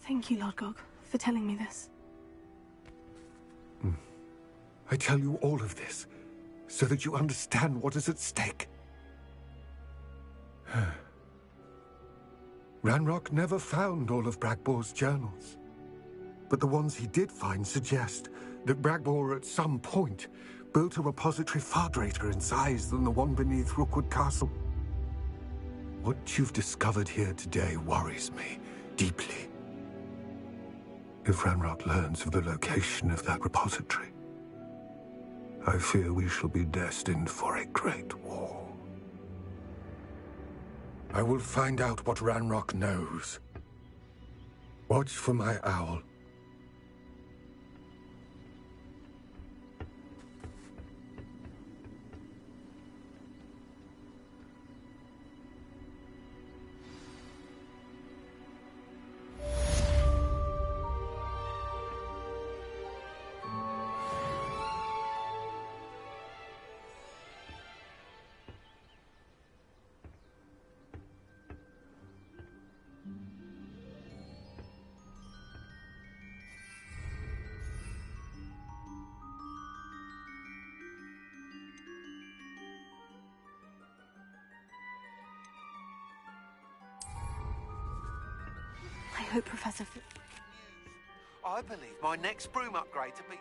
Thank you, Lord Gog, for telling me this. I tell you all of this so that you understand what is at stake. Ranrock never found all of Bragbor's journals, but the ones he did find suggest that Bragbor at some point built a repository far greater in size than the one beneath Rookwood Castle. What you've discovered here today worries me deeply. If Ranrock learns of the location of that repository, I fear we shall be destined for a great war. I will find out what Ranrock knows. Watch for my owl. I hope Professor I believe my next broom upgrade to be...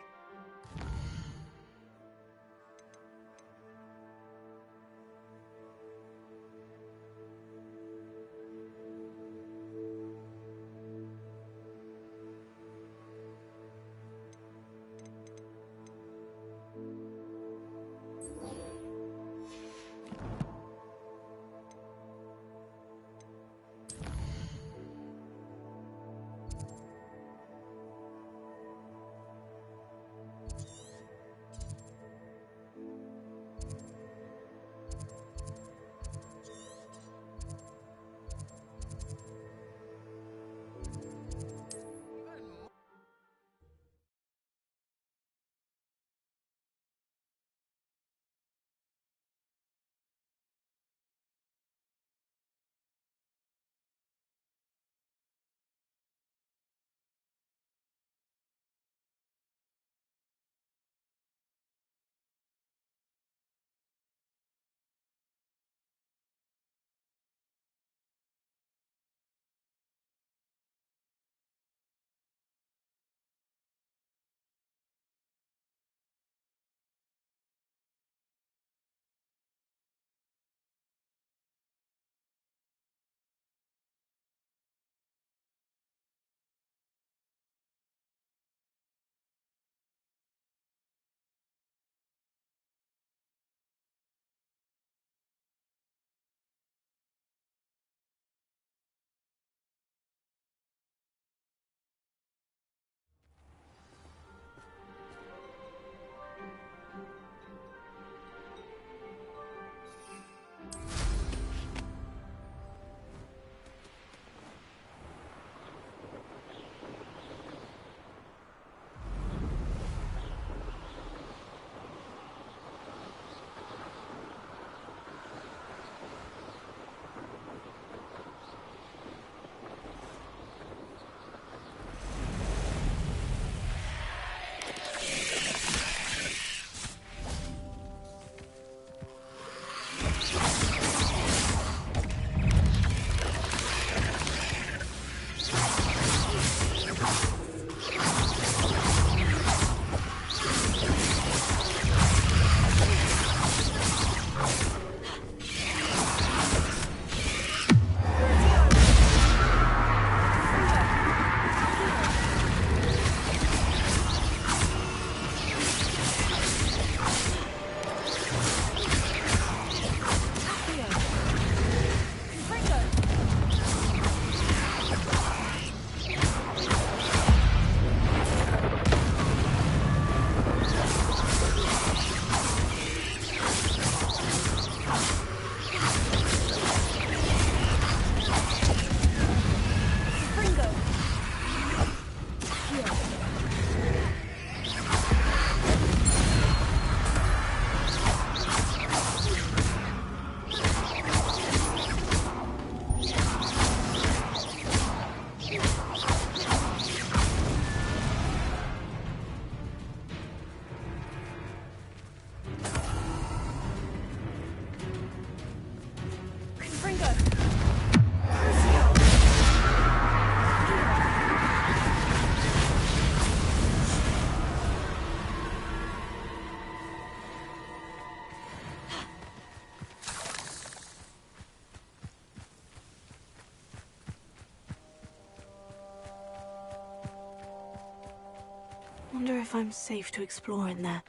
Wonder if I'm safe to explore in there.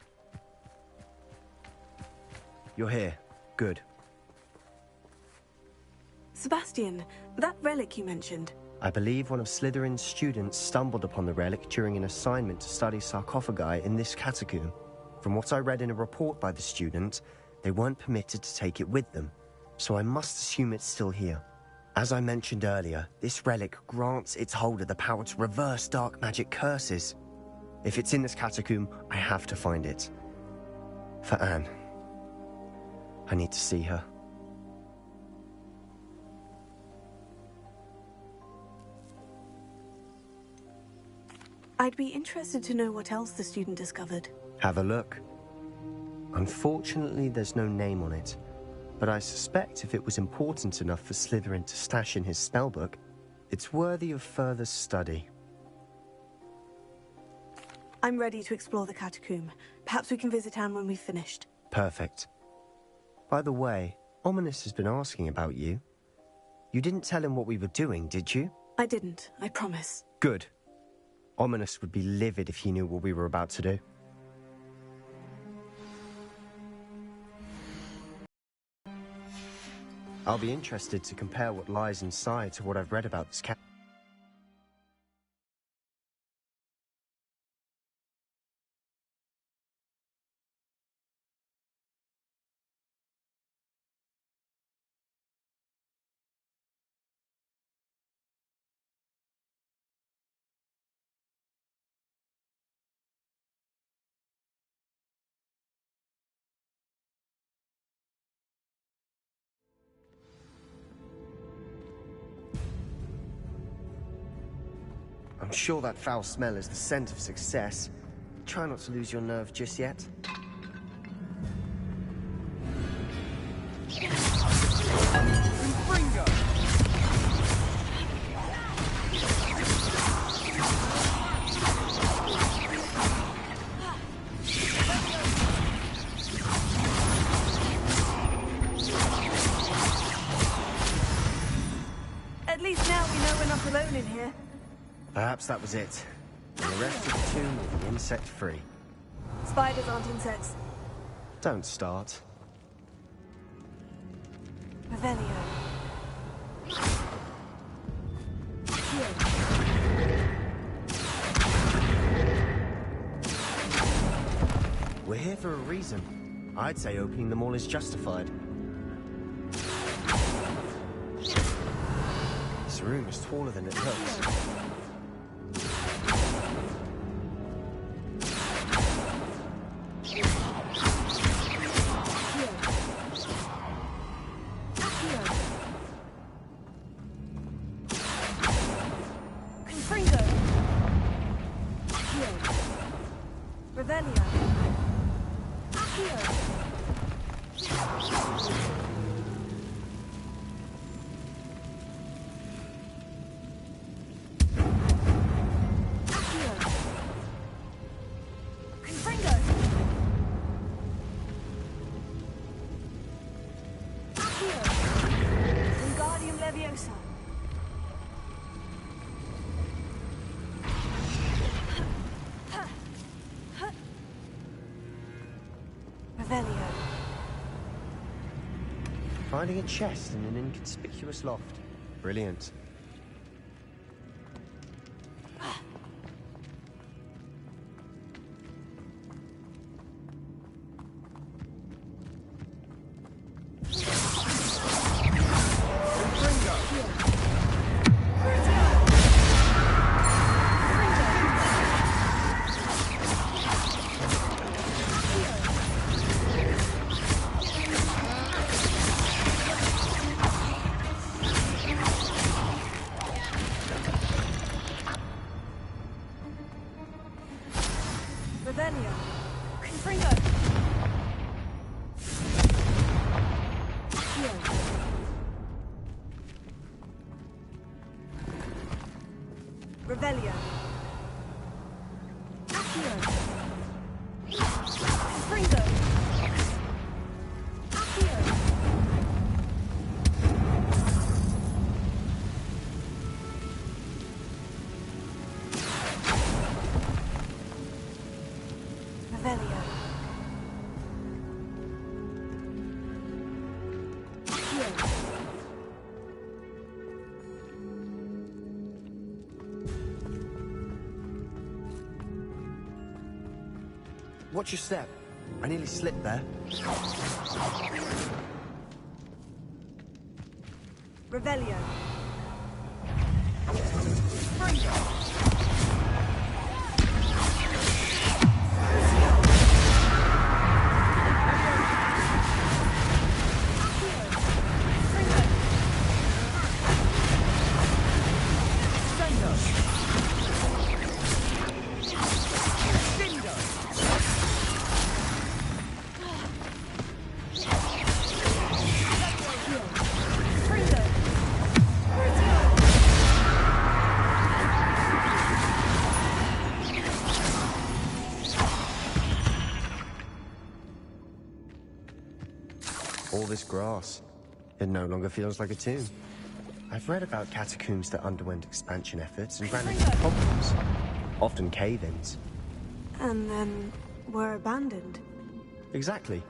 You're here. Good. Sebastian, that relic you mentioned. I believe one of Slytherin's students stumbled upon the relic during an assignment to study sarcophagi in this catacomb. From what I read in a report by the student, they weren't permitted to take it with them, so I must assume it's still here. As I mentioned earlier, this relic grants its holder the power to reverse dark magic curses. If it's in this catacomb, I have to find it. For Anne. I need to see her. I'd be interested to know what else the student discovered. Have a look. Unfortunately, there's no name on it, but I suspect if it was important enough for Slytherin to stash in his spellbook, it's worthy of further study. I'm ready to explore the catacomb. Perhaps we can visit Anne when we've finished. Perfect. By the way, Ominous has been asking about you. You didn't tell him what we were doing, did you? I didn't, I promise. Good. Ominous would be livid if he knew what we were about to do. I'll be interested to compare what lies inside to what I've read about this cat. I'm sure that foul smell is the scent of success. Try not to lose your nerve just yet. At least now we know we're not alone in here. Perhaps that was it. And the rest of the tomb will be insect-free. Spiders aren't insects. Don't start. Revelio. We're here for a reason. I'd say opening them all is justified. This room is taller than it looks. Finding a chest in an inconspicuous loft. Brilliant. Revelio. Accio. Confringo. Accio. watch your step. I nearly slipped there. Revelio. All this grass. It no longer feels like a tomb. I've read about catacombs that underwent expansion efforts and ran into problems. Often cave-ins. And then were abandoned. Exactly.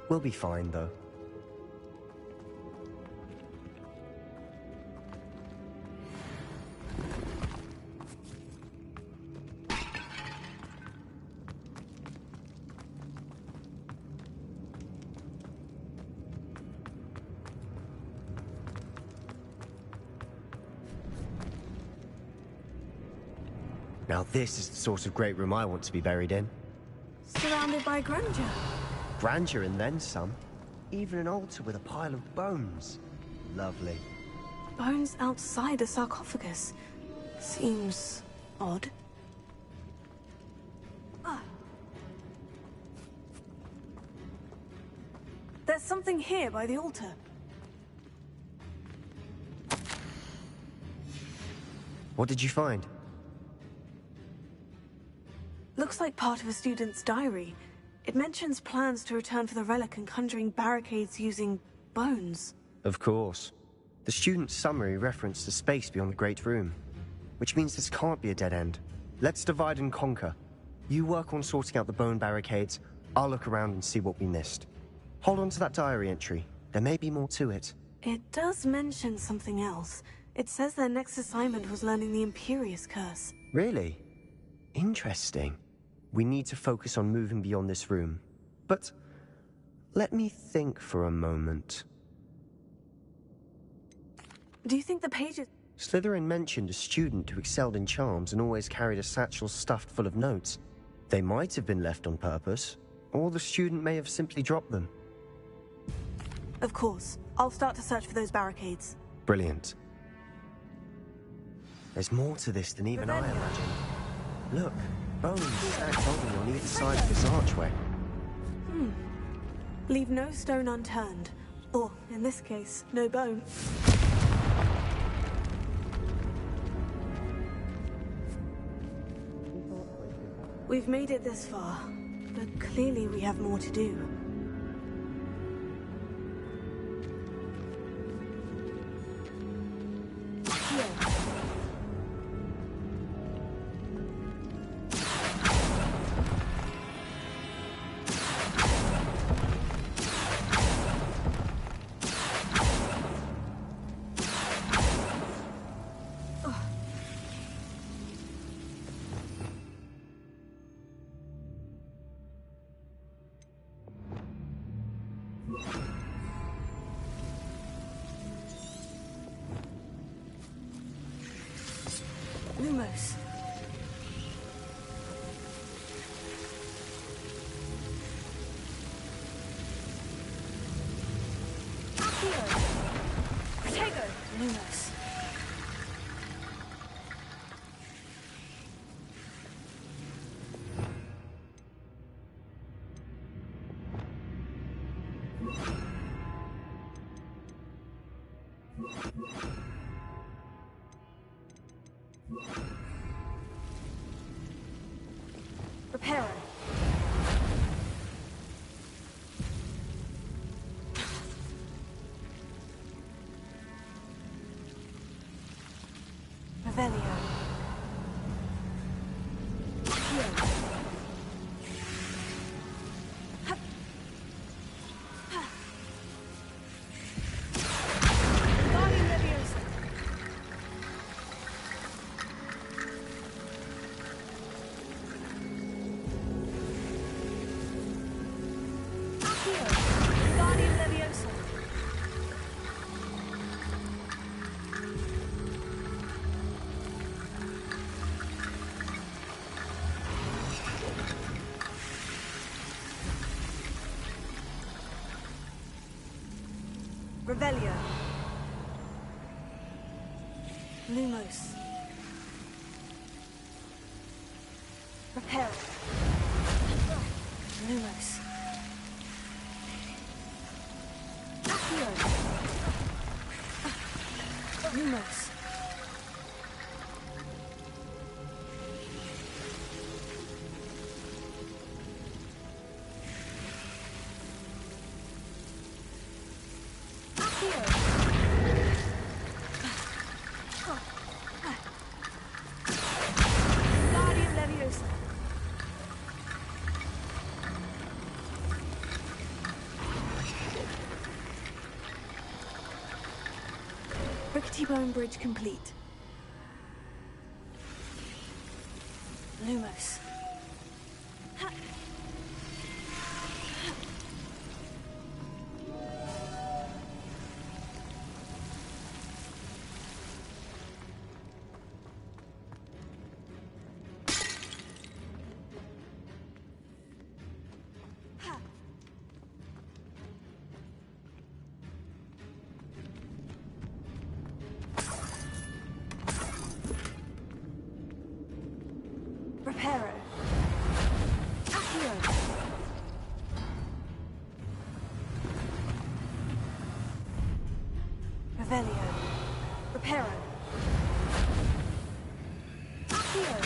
We'll be fine, though. Now this is the sort of great room I want to be buried in. Surrounded by grandeur. Grandeur and then some. Even an altar with a pile of bones. Lovely. Bones outside a sarcophagus. Seems odd. There's something here by the altar. What did you find? Looks like part of a student's diary. It mentions plans to return for the relic and conjuring barricades using bones. Of course. The student's summary referenced a space beyond the Great Room, which means this can't be a dead end. Let's divide and conquer. You work on sorting out the bone barricades, I'll look around and see what we missed. Hold on to that diary entry. There may be more to it. It does mention something else. It says their next assignment was learning the Imperious Curse. Really? Interesting. We need to focus on moving beyond this room. But let me think for a moment. Do you think the pages... Slytherin mentioned a student who excelled in charms and always carried a satchel stuffed full of notes. They might have been left on purpose, or the student may have simply dropped them. Of course. I'll start to search for those barricades. Brilliant. There's more to this than even I imagined. Look, bones stacked holding on either side of this archway. Leave no stone unturned. Or, in this case, no bone. We've made it this far, but clearly we have more to do. Lumos. Protego. Lumos. Reparo. Revelio. Revelio. Lumos. Reparo. Lumos. Accio. Lumos. T-bone bridge complete. Lumos. Reparo. Accio. Revelio. Reparo. Accio.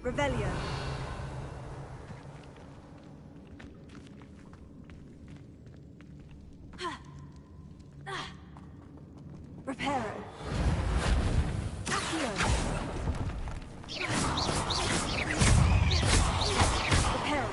Revelio. Reparo. Accio. Reparo.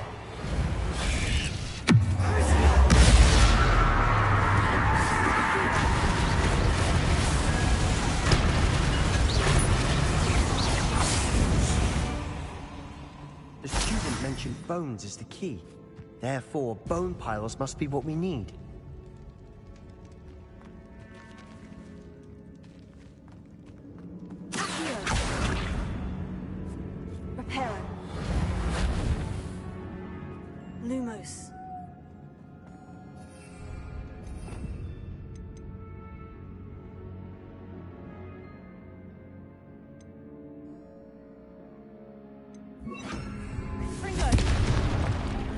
The student mentioned bones as the key. Therefore, bone piles must be what we need. Reparo. Lumos.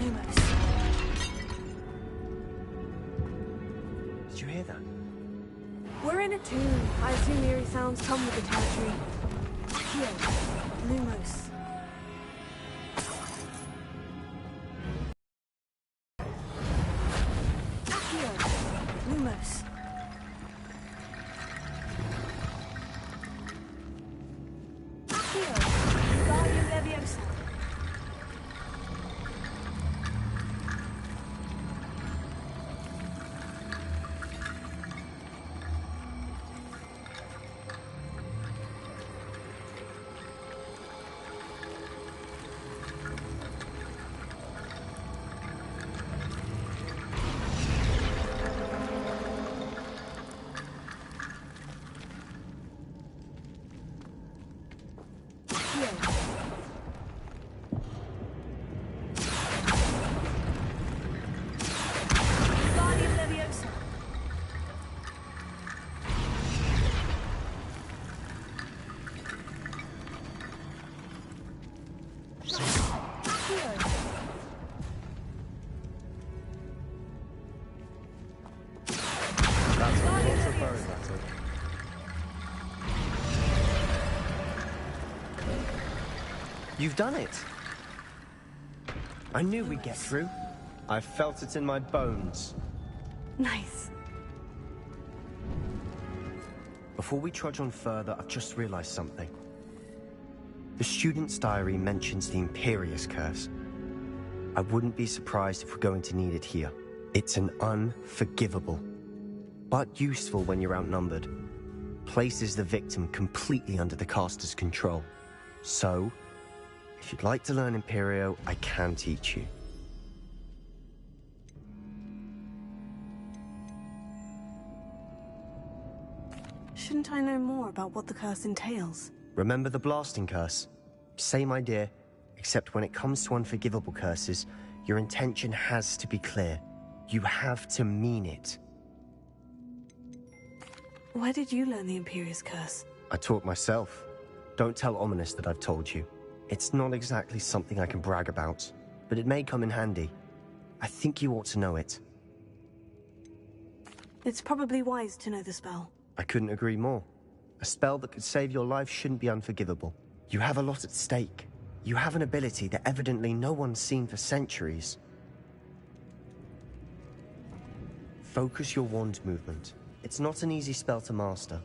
Lumos. Did you hear that? We're in a tomb. I assume eerie sounds come with the territory. Accio. Lumos. Accio. Lumos. Accio. Guardian Leviosa. Guardian Leviosa. That's a lot of bone metal. You've done it! I knew we'd get through. I felt it in my bones. Nice. Before we trudge on further, I've just realized something. The student's diary mentions the Imperious Curse. I wouldn't be surprised if we're going to need it here. It's an unforgivable, but useful when you're outnumbered. Places the victim completely under the caster's control. So, if you'd like to learn Imperio, I can teach you. Shouldn't I know more about what the curse entails? Remember the blasting curse? Same idea, Except when it comes to unforgivable curses, your intention has to be clear. You have to mean it. Where did you learn the Imperious Curse? I taught myself. Don't tell Ominous that I've told you. It's not exactly something I can brag about, but it may come in handy. I think you ought to know it. It's probably wise to know the spell. I couldn't agree more. A spell that could save your life shouldn't be unforgivable. You have a lot at stake. You have an ability that evidently no one's seen for centuries. Focus your wand movement. It's not an easy spell to master.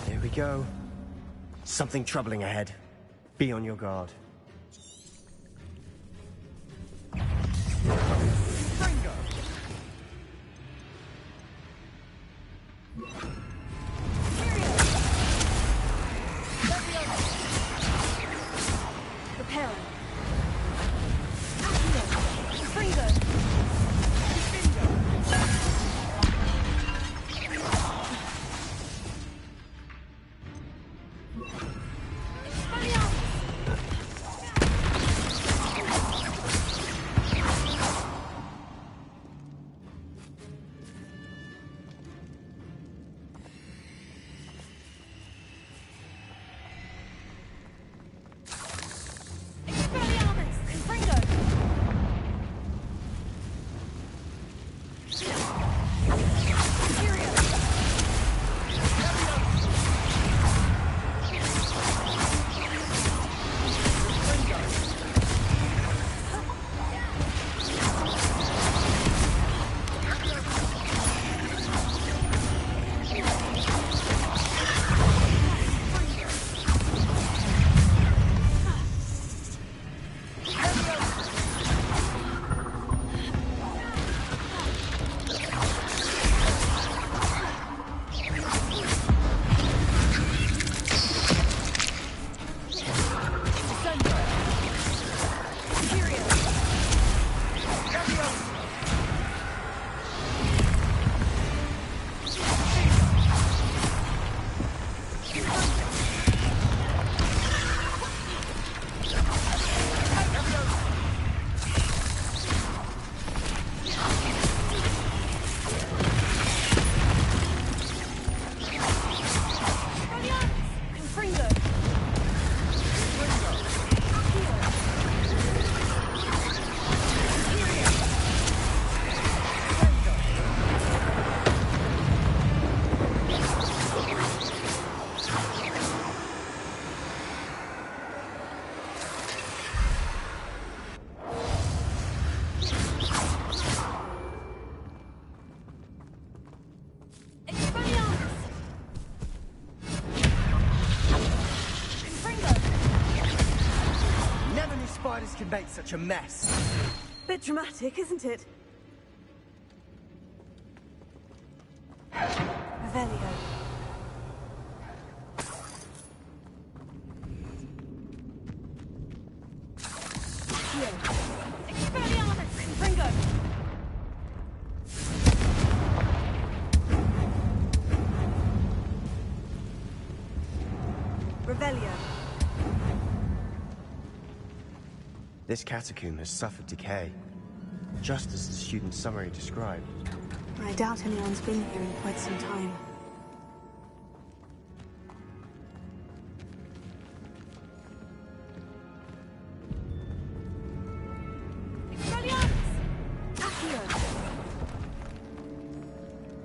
Here we go. Something troubling ahead. Be on your guard. Spiders can make such a mess. Bit dramatic, isn't it? Revelio. Revelio. This catacomb has suffered decay, just as the student's summary described. I doubt anyone's been here in quite some time.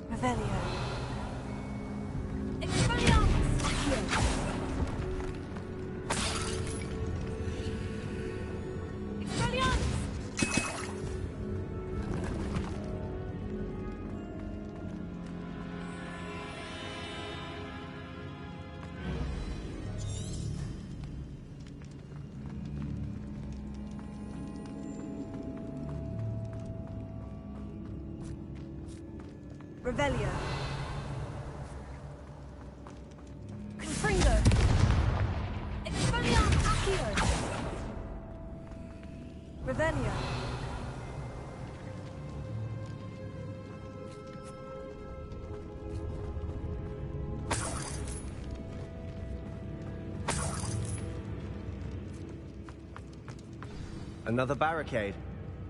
Revelio. Revelio. Confringo. Expelliarmus Accio. Another barricade.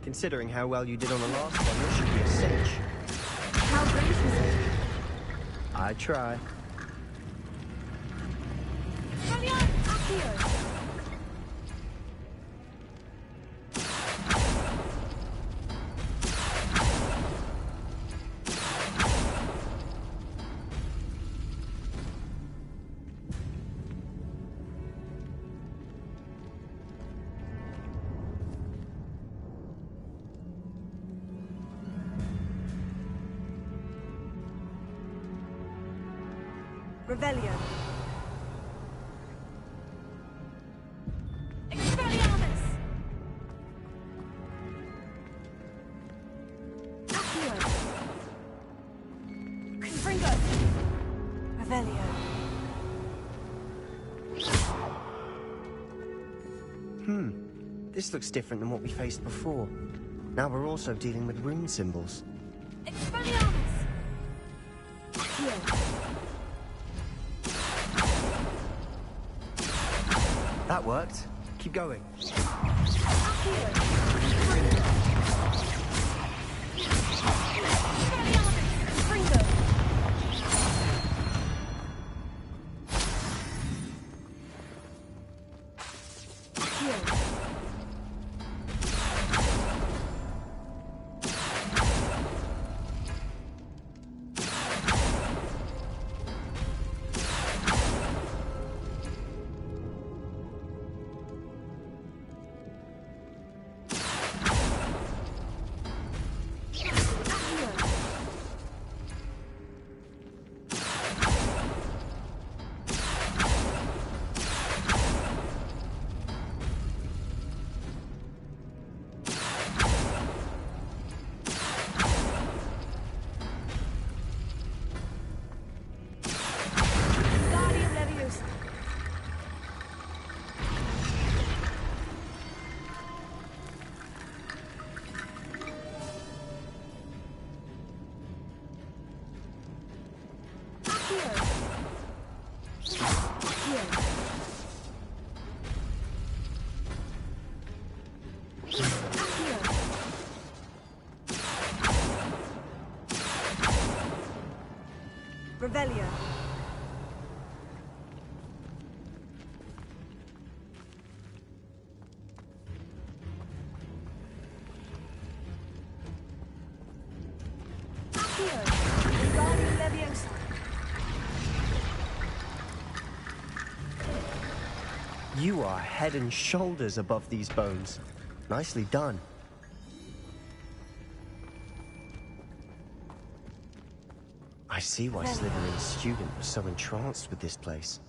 Considering how well you did on the last one, this should be a cinch. How brave was it? I try. Revelio. Expelliarmus! Accio. Confringo! Revelio. This looks different than what we faced before. Now we're also dealing with rune symbols. Expelliarmus! Accio. That worked. Keep going. Revelio. You are head and shoulders above these bones. Nicely done. I see why Slytherin's student was so entranced with this place.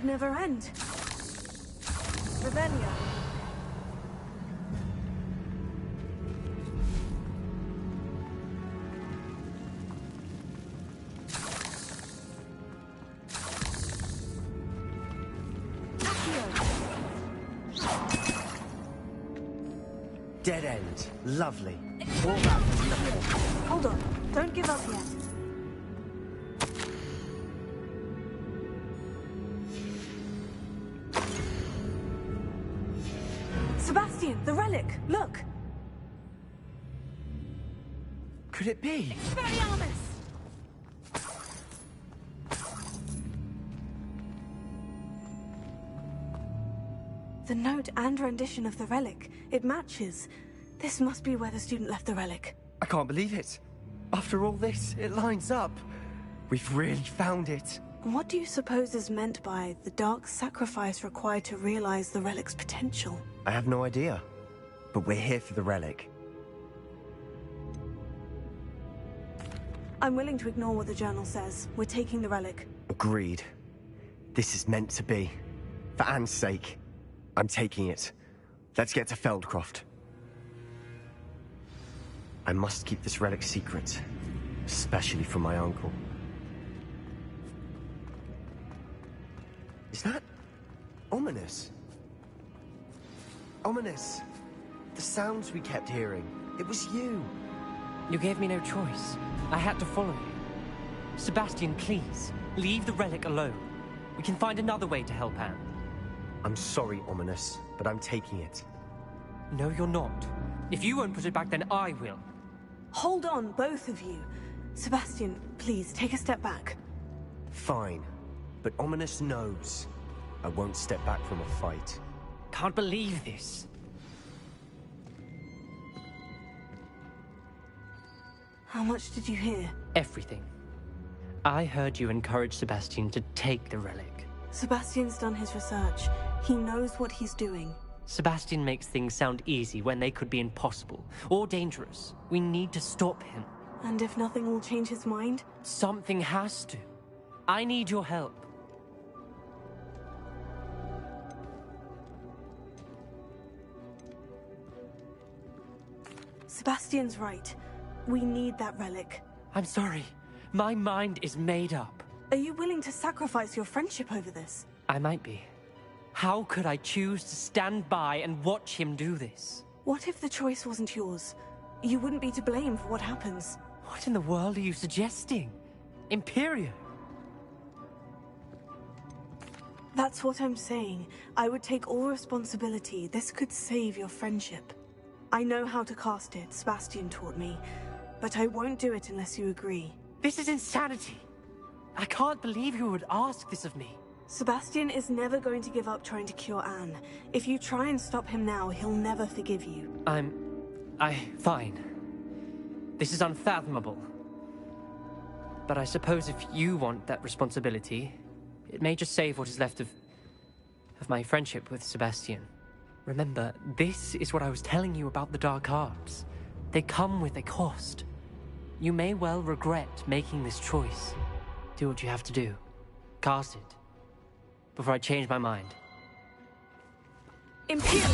Never end. Revelio. dead end. Lovely. All that for nothing. Hold on. Don't give up yet. Sebastian, the relic! Look! Could it be? Expelliarmus! The note and rendition of the relic. It matches. This must be where the student left the relic. I can't believe it. After all this, it lines up. We've really found it. What do you suppose is meant by the dark sacrifice required to realize the relic's potential? I have no idea. But we're here for the relic. I'm willing to ignore what the journal says. We're taking the relic. Agreed. This is meant to be. For Anne's sake. I'm taking it. Let's get to Feldcroft. I must keep this relic secret. Especially from my uncle. Is that... ominous? Ominous! The sounds we kept hearing. It was you. You gave me no choice. I had to follow you. Sebastian, please, leave the relic alone. We can find another way to help Anne. I'm sorry, Ominous, but I'm taking it. No, you're not. If you won't put it back, then I will. Hold on, both of you. Sebastian, please, take a step back. Fine. But Ominous knows. I won't step back from a fight. Can't believe this. How much did you hear? Everything. I heard you encourage Sebastian to take the relic. Sebastian's done his research. He knows what he's doing. Sebastian makes things sound easy when they could be impossible or dangerous. We need to stop him. And if nothing will change his mind? Something has to. I need your help. Sebastian's right. We need that relic. I'm sorry. My mind is made up. Are you willing to sacrifice your friendship over this? I might be. How could I choose to stand by and watch him do this? What if the choice wasn't yours? You wouldn't be to blame for what happens. What in the world are you suggesting? Imperio? That's what I'm saying. I would take all responsibility. This could save your friendship. I know how to cast it, Sebastian taught me. But I won't do it unless you agree. This is insanity. I can't believe you would ask this of me. Sebastian is never going to give up trying to cure Anne. If you try and stop him now, he'll never forgive you. Fine. This is unfathomable. But I suppose if you want that responsibility, it may just save what is left of my friendship with Sebastian. Remember, this is what I was telling you about the dark arts. They come with a cost. You may well regret making this choice. Do what you have to do. Cast it. Before I change my mind. Imperial!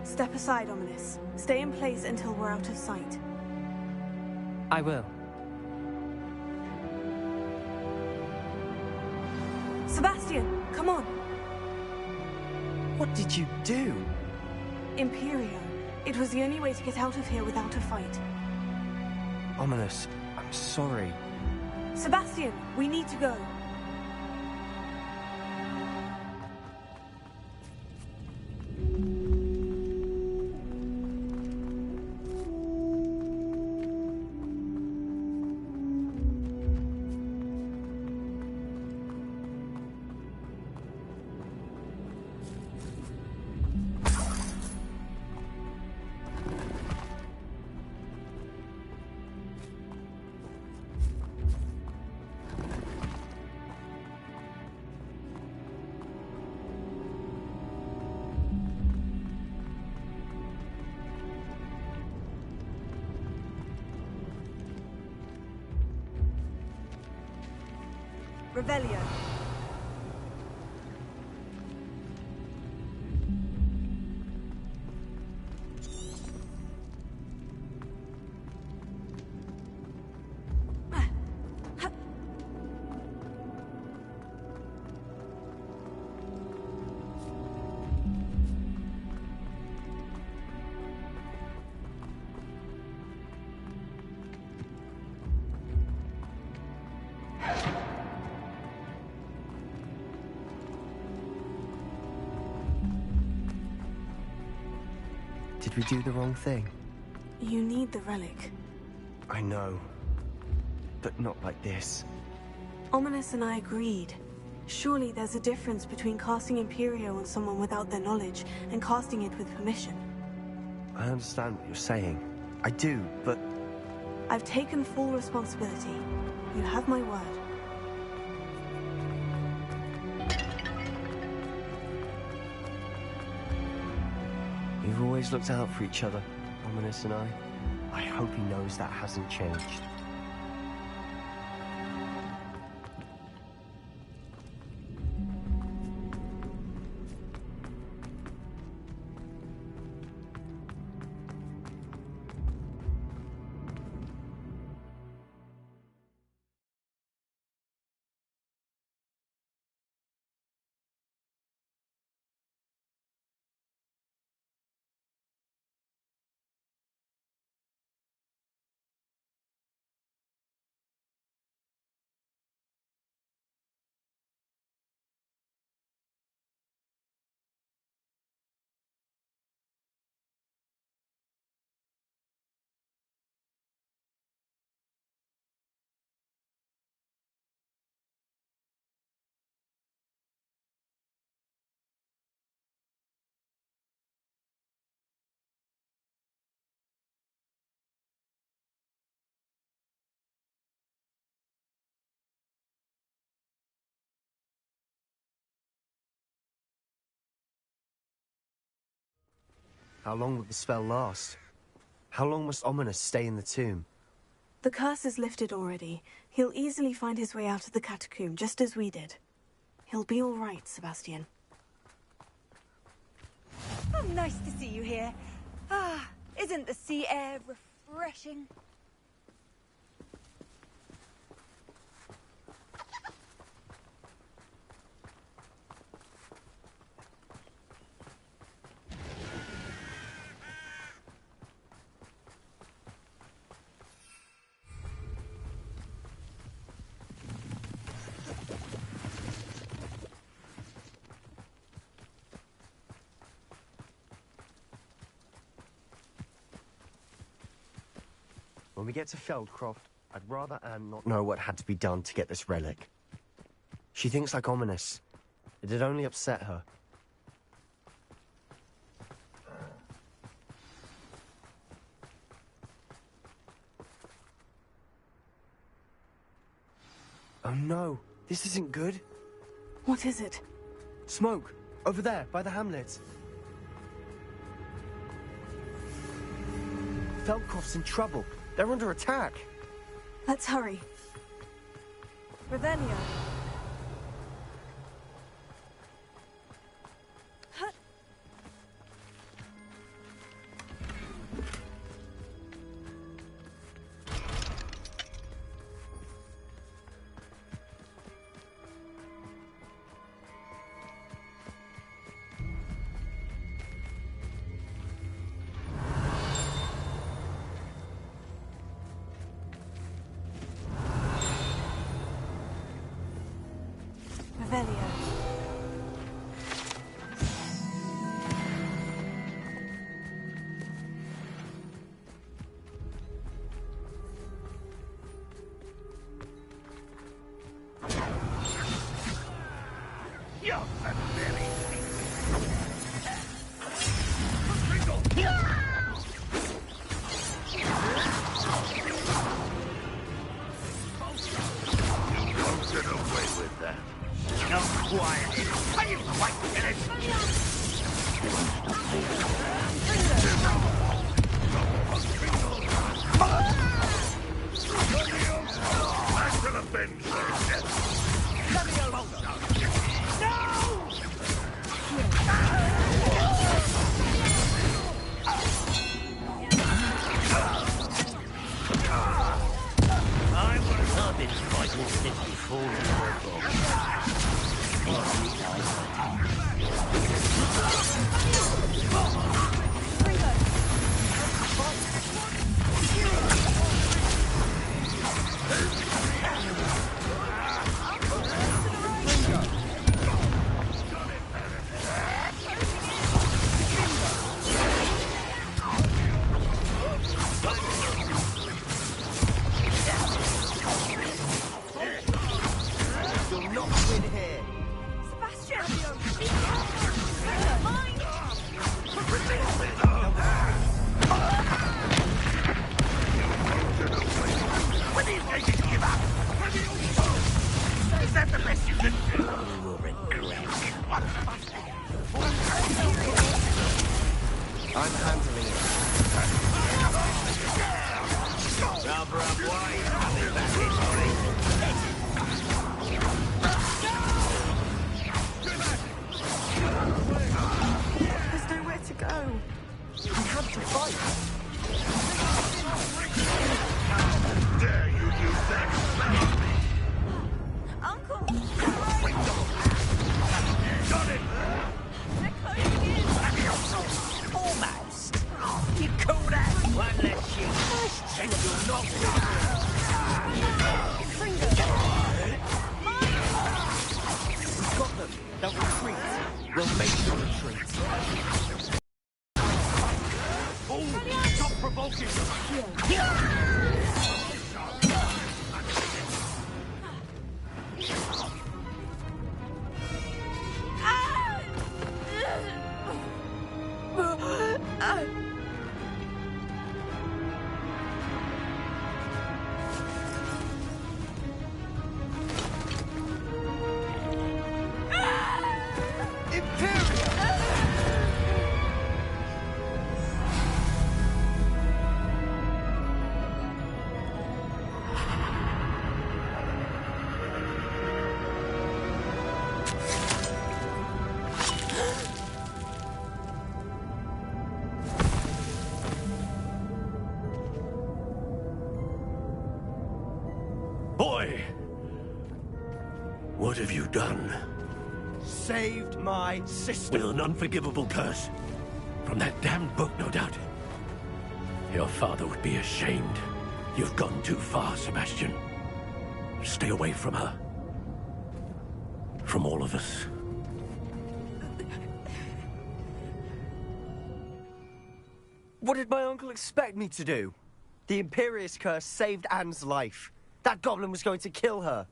Step aside, Ominous. Stay in place until we're out of sight. I will. Sebastian, come on! What did you do? Imperio. It was the only way to get out of here without a fight. Ominous, I'm sorry. Sebastian, we need to go. Revelio. Did we do the wrong thing? You need the relic. I know. But not like this. Ominous and I agreed. Surely there's a difference between casting Imperio on someone without their knowledge and casting it with permission. I understand what you're saying. I do, but... I've taken full responsibility. You have my word. We've always looked out for each other, Ominous and I. I hope he knows that hasn't changed. How long will the spell last? How long must Ominous stay in the tomb? The curse is lifted already. He'll easily find his way out of the catacomb, just as we did. He'll be all right, Sebastian. Oh, nice to see you here. Ah, isn't the sea air refreshing? When we get to Feldcroft, I'd rather Anne not know what had to be done to get this relic. She thinks like Ominous. It'd only upset her. Oh no, this isn't good. What is it? Smoke! Over there, by the hamlet. Feldcroft's in trouble. They're under attack. Let's hurry. Revelio. I'm handling it. Rubber up wide. I'll be back in, buddy. There's nowhere to go. We have to fight. How dare you use that spell on me? Uncle! Got it! Almost. You call that one less shoot? And you're not We've got them. They'll retreat. We'll make them retreat. Oh, stop provoking! Boy! What have you done? Saved my sister. With an unforgivable curse. From that damned book, no doubt. Your father would be ashamed. You've gone too far, Sebastian. Stay away from her. From all of us. What did my uncle expect me to do? The Imperious Curse saved Anne's life. That goblin was going to kill her.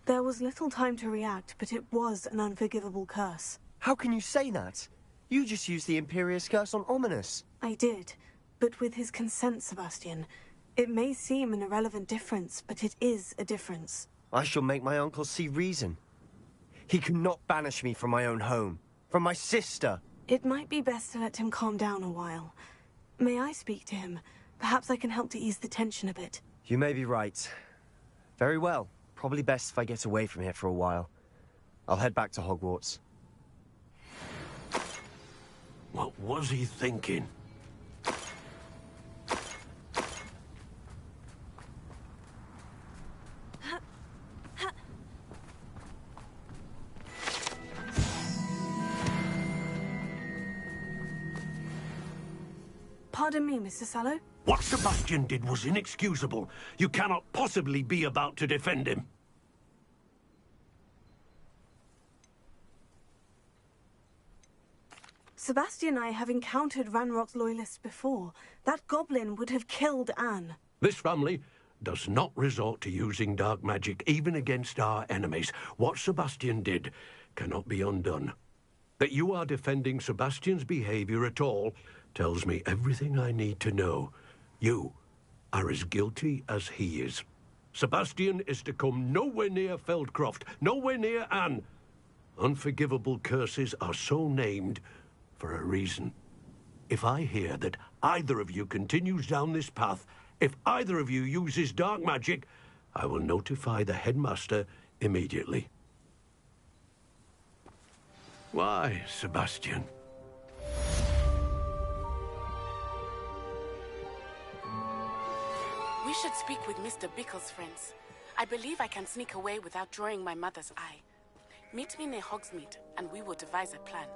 There was little time to react, but it was an unforgivable curse. How can you say that? You just used the Imperious Curse on Ominous. I did, but with his consent, Sebastian. It may seem an irrelevant difference, but it is a difference. I shall make my uncle see reason. He cannot banish me from my own home. From my sister. It might be best to let him calm down a while. May I speak to him? Perhaps I can help to ease the tension a bit. You may be right. Very well. Probably best if I get away from here for a while. I'll head back to Hogwarts. What was he thinking? Pardon me, Mr. Sallow? What Sebastian did was inexcusable. You cannot possibly be about to defend him. Sebastian and I have encountered Ranrock's loyalists before. That goblin would have killed Anne. This family does not resort to using dark magic even against our enemies. What Sebastian did cannot be undone. That you are defending Sebastian's behavior at all tells me everything I need to know. You are as guilty as he is. Sebastian is to come nowhere near Feldcroft, nowhere near Anne. Unforgivable curses are so named for a reason. If I hear that either of you continues down this path, if either of you uses dark magic, I will notify the headmaster immediately. Why, Sebastian? We should speak with Mr. Bickle's friends. I believe I can sneak away without drawing my mother's eye. Meet me near Hogsmeade, and we will devise a plan.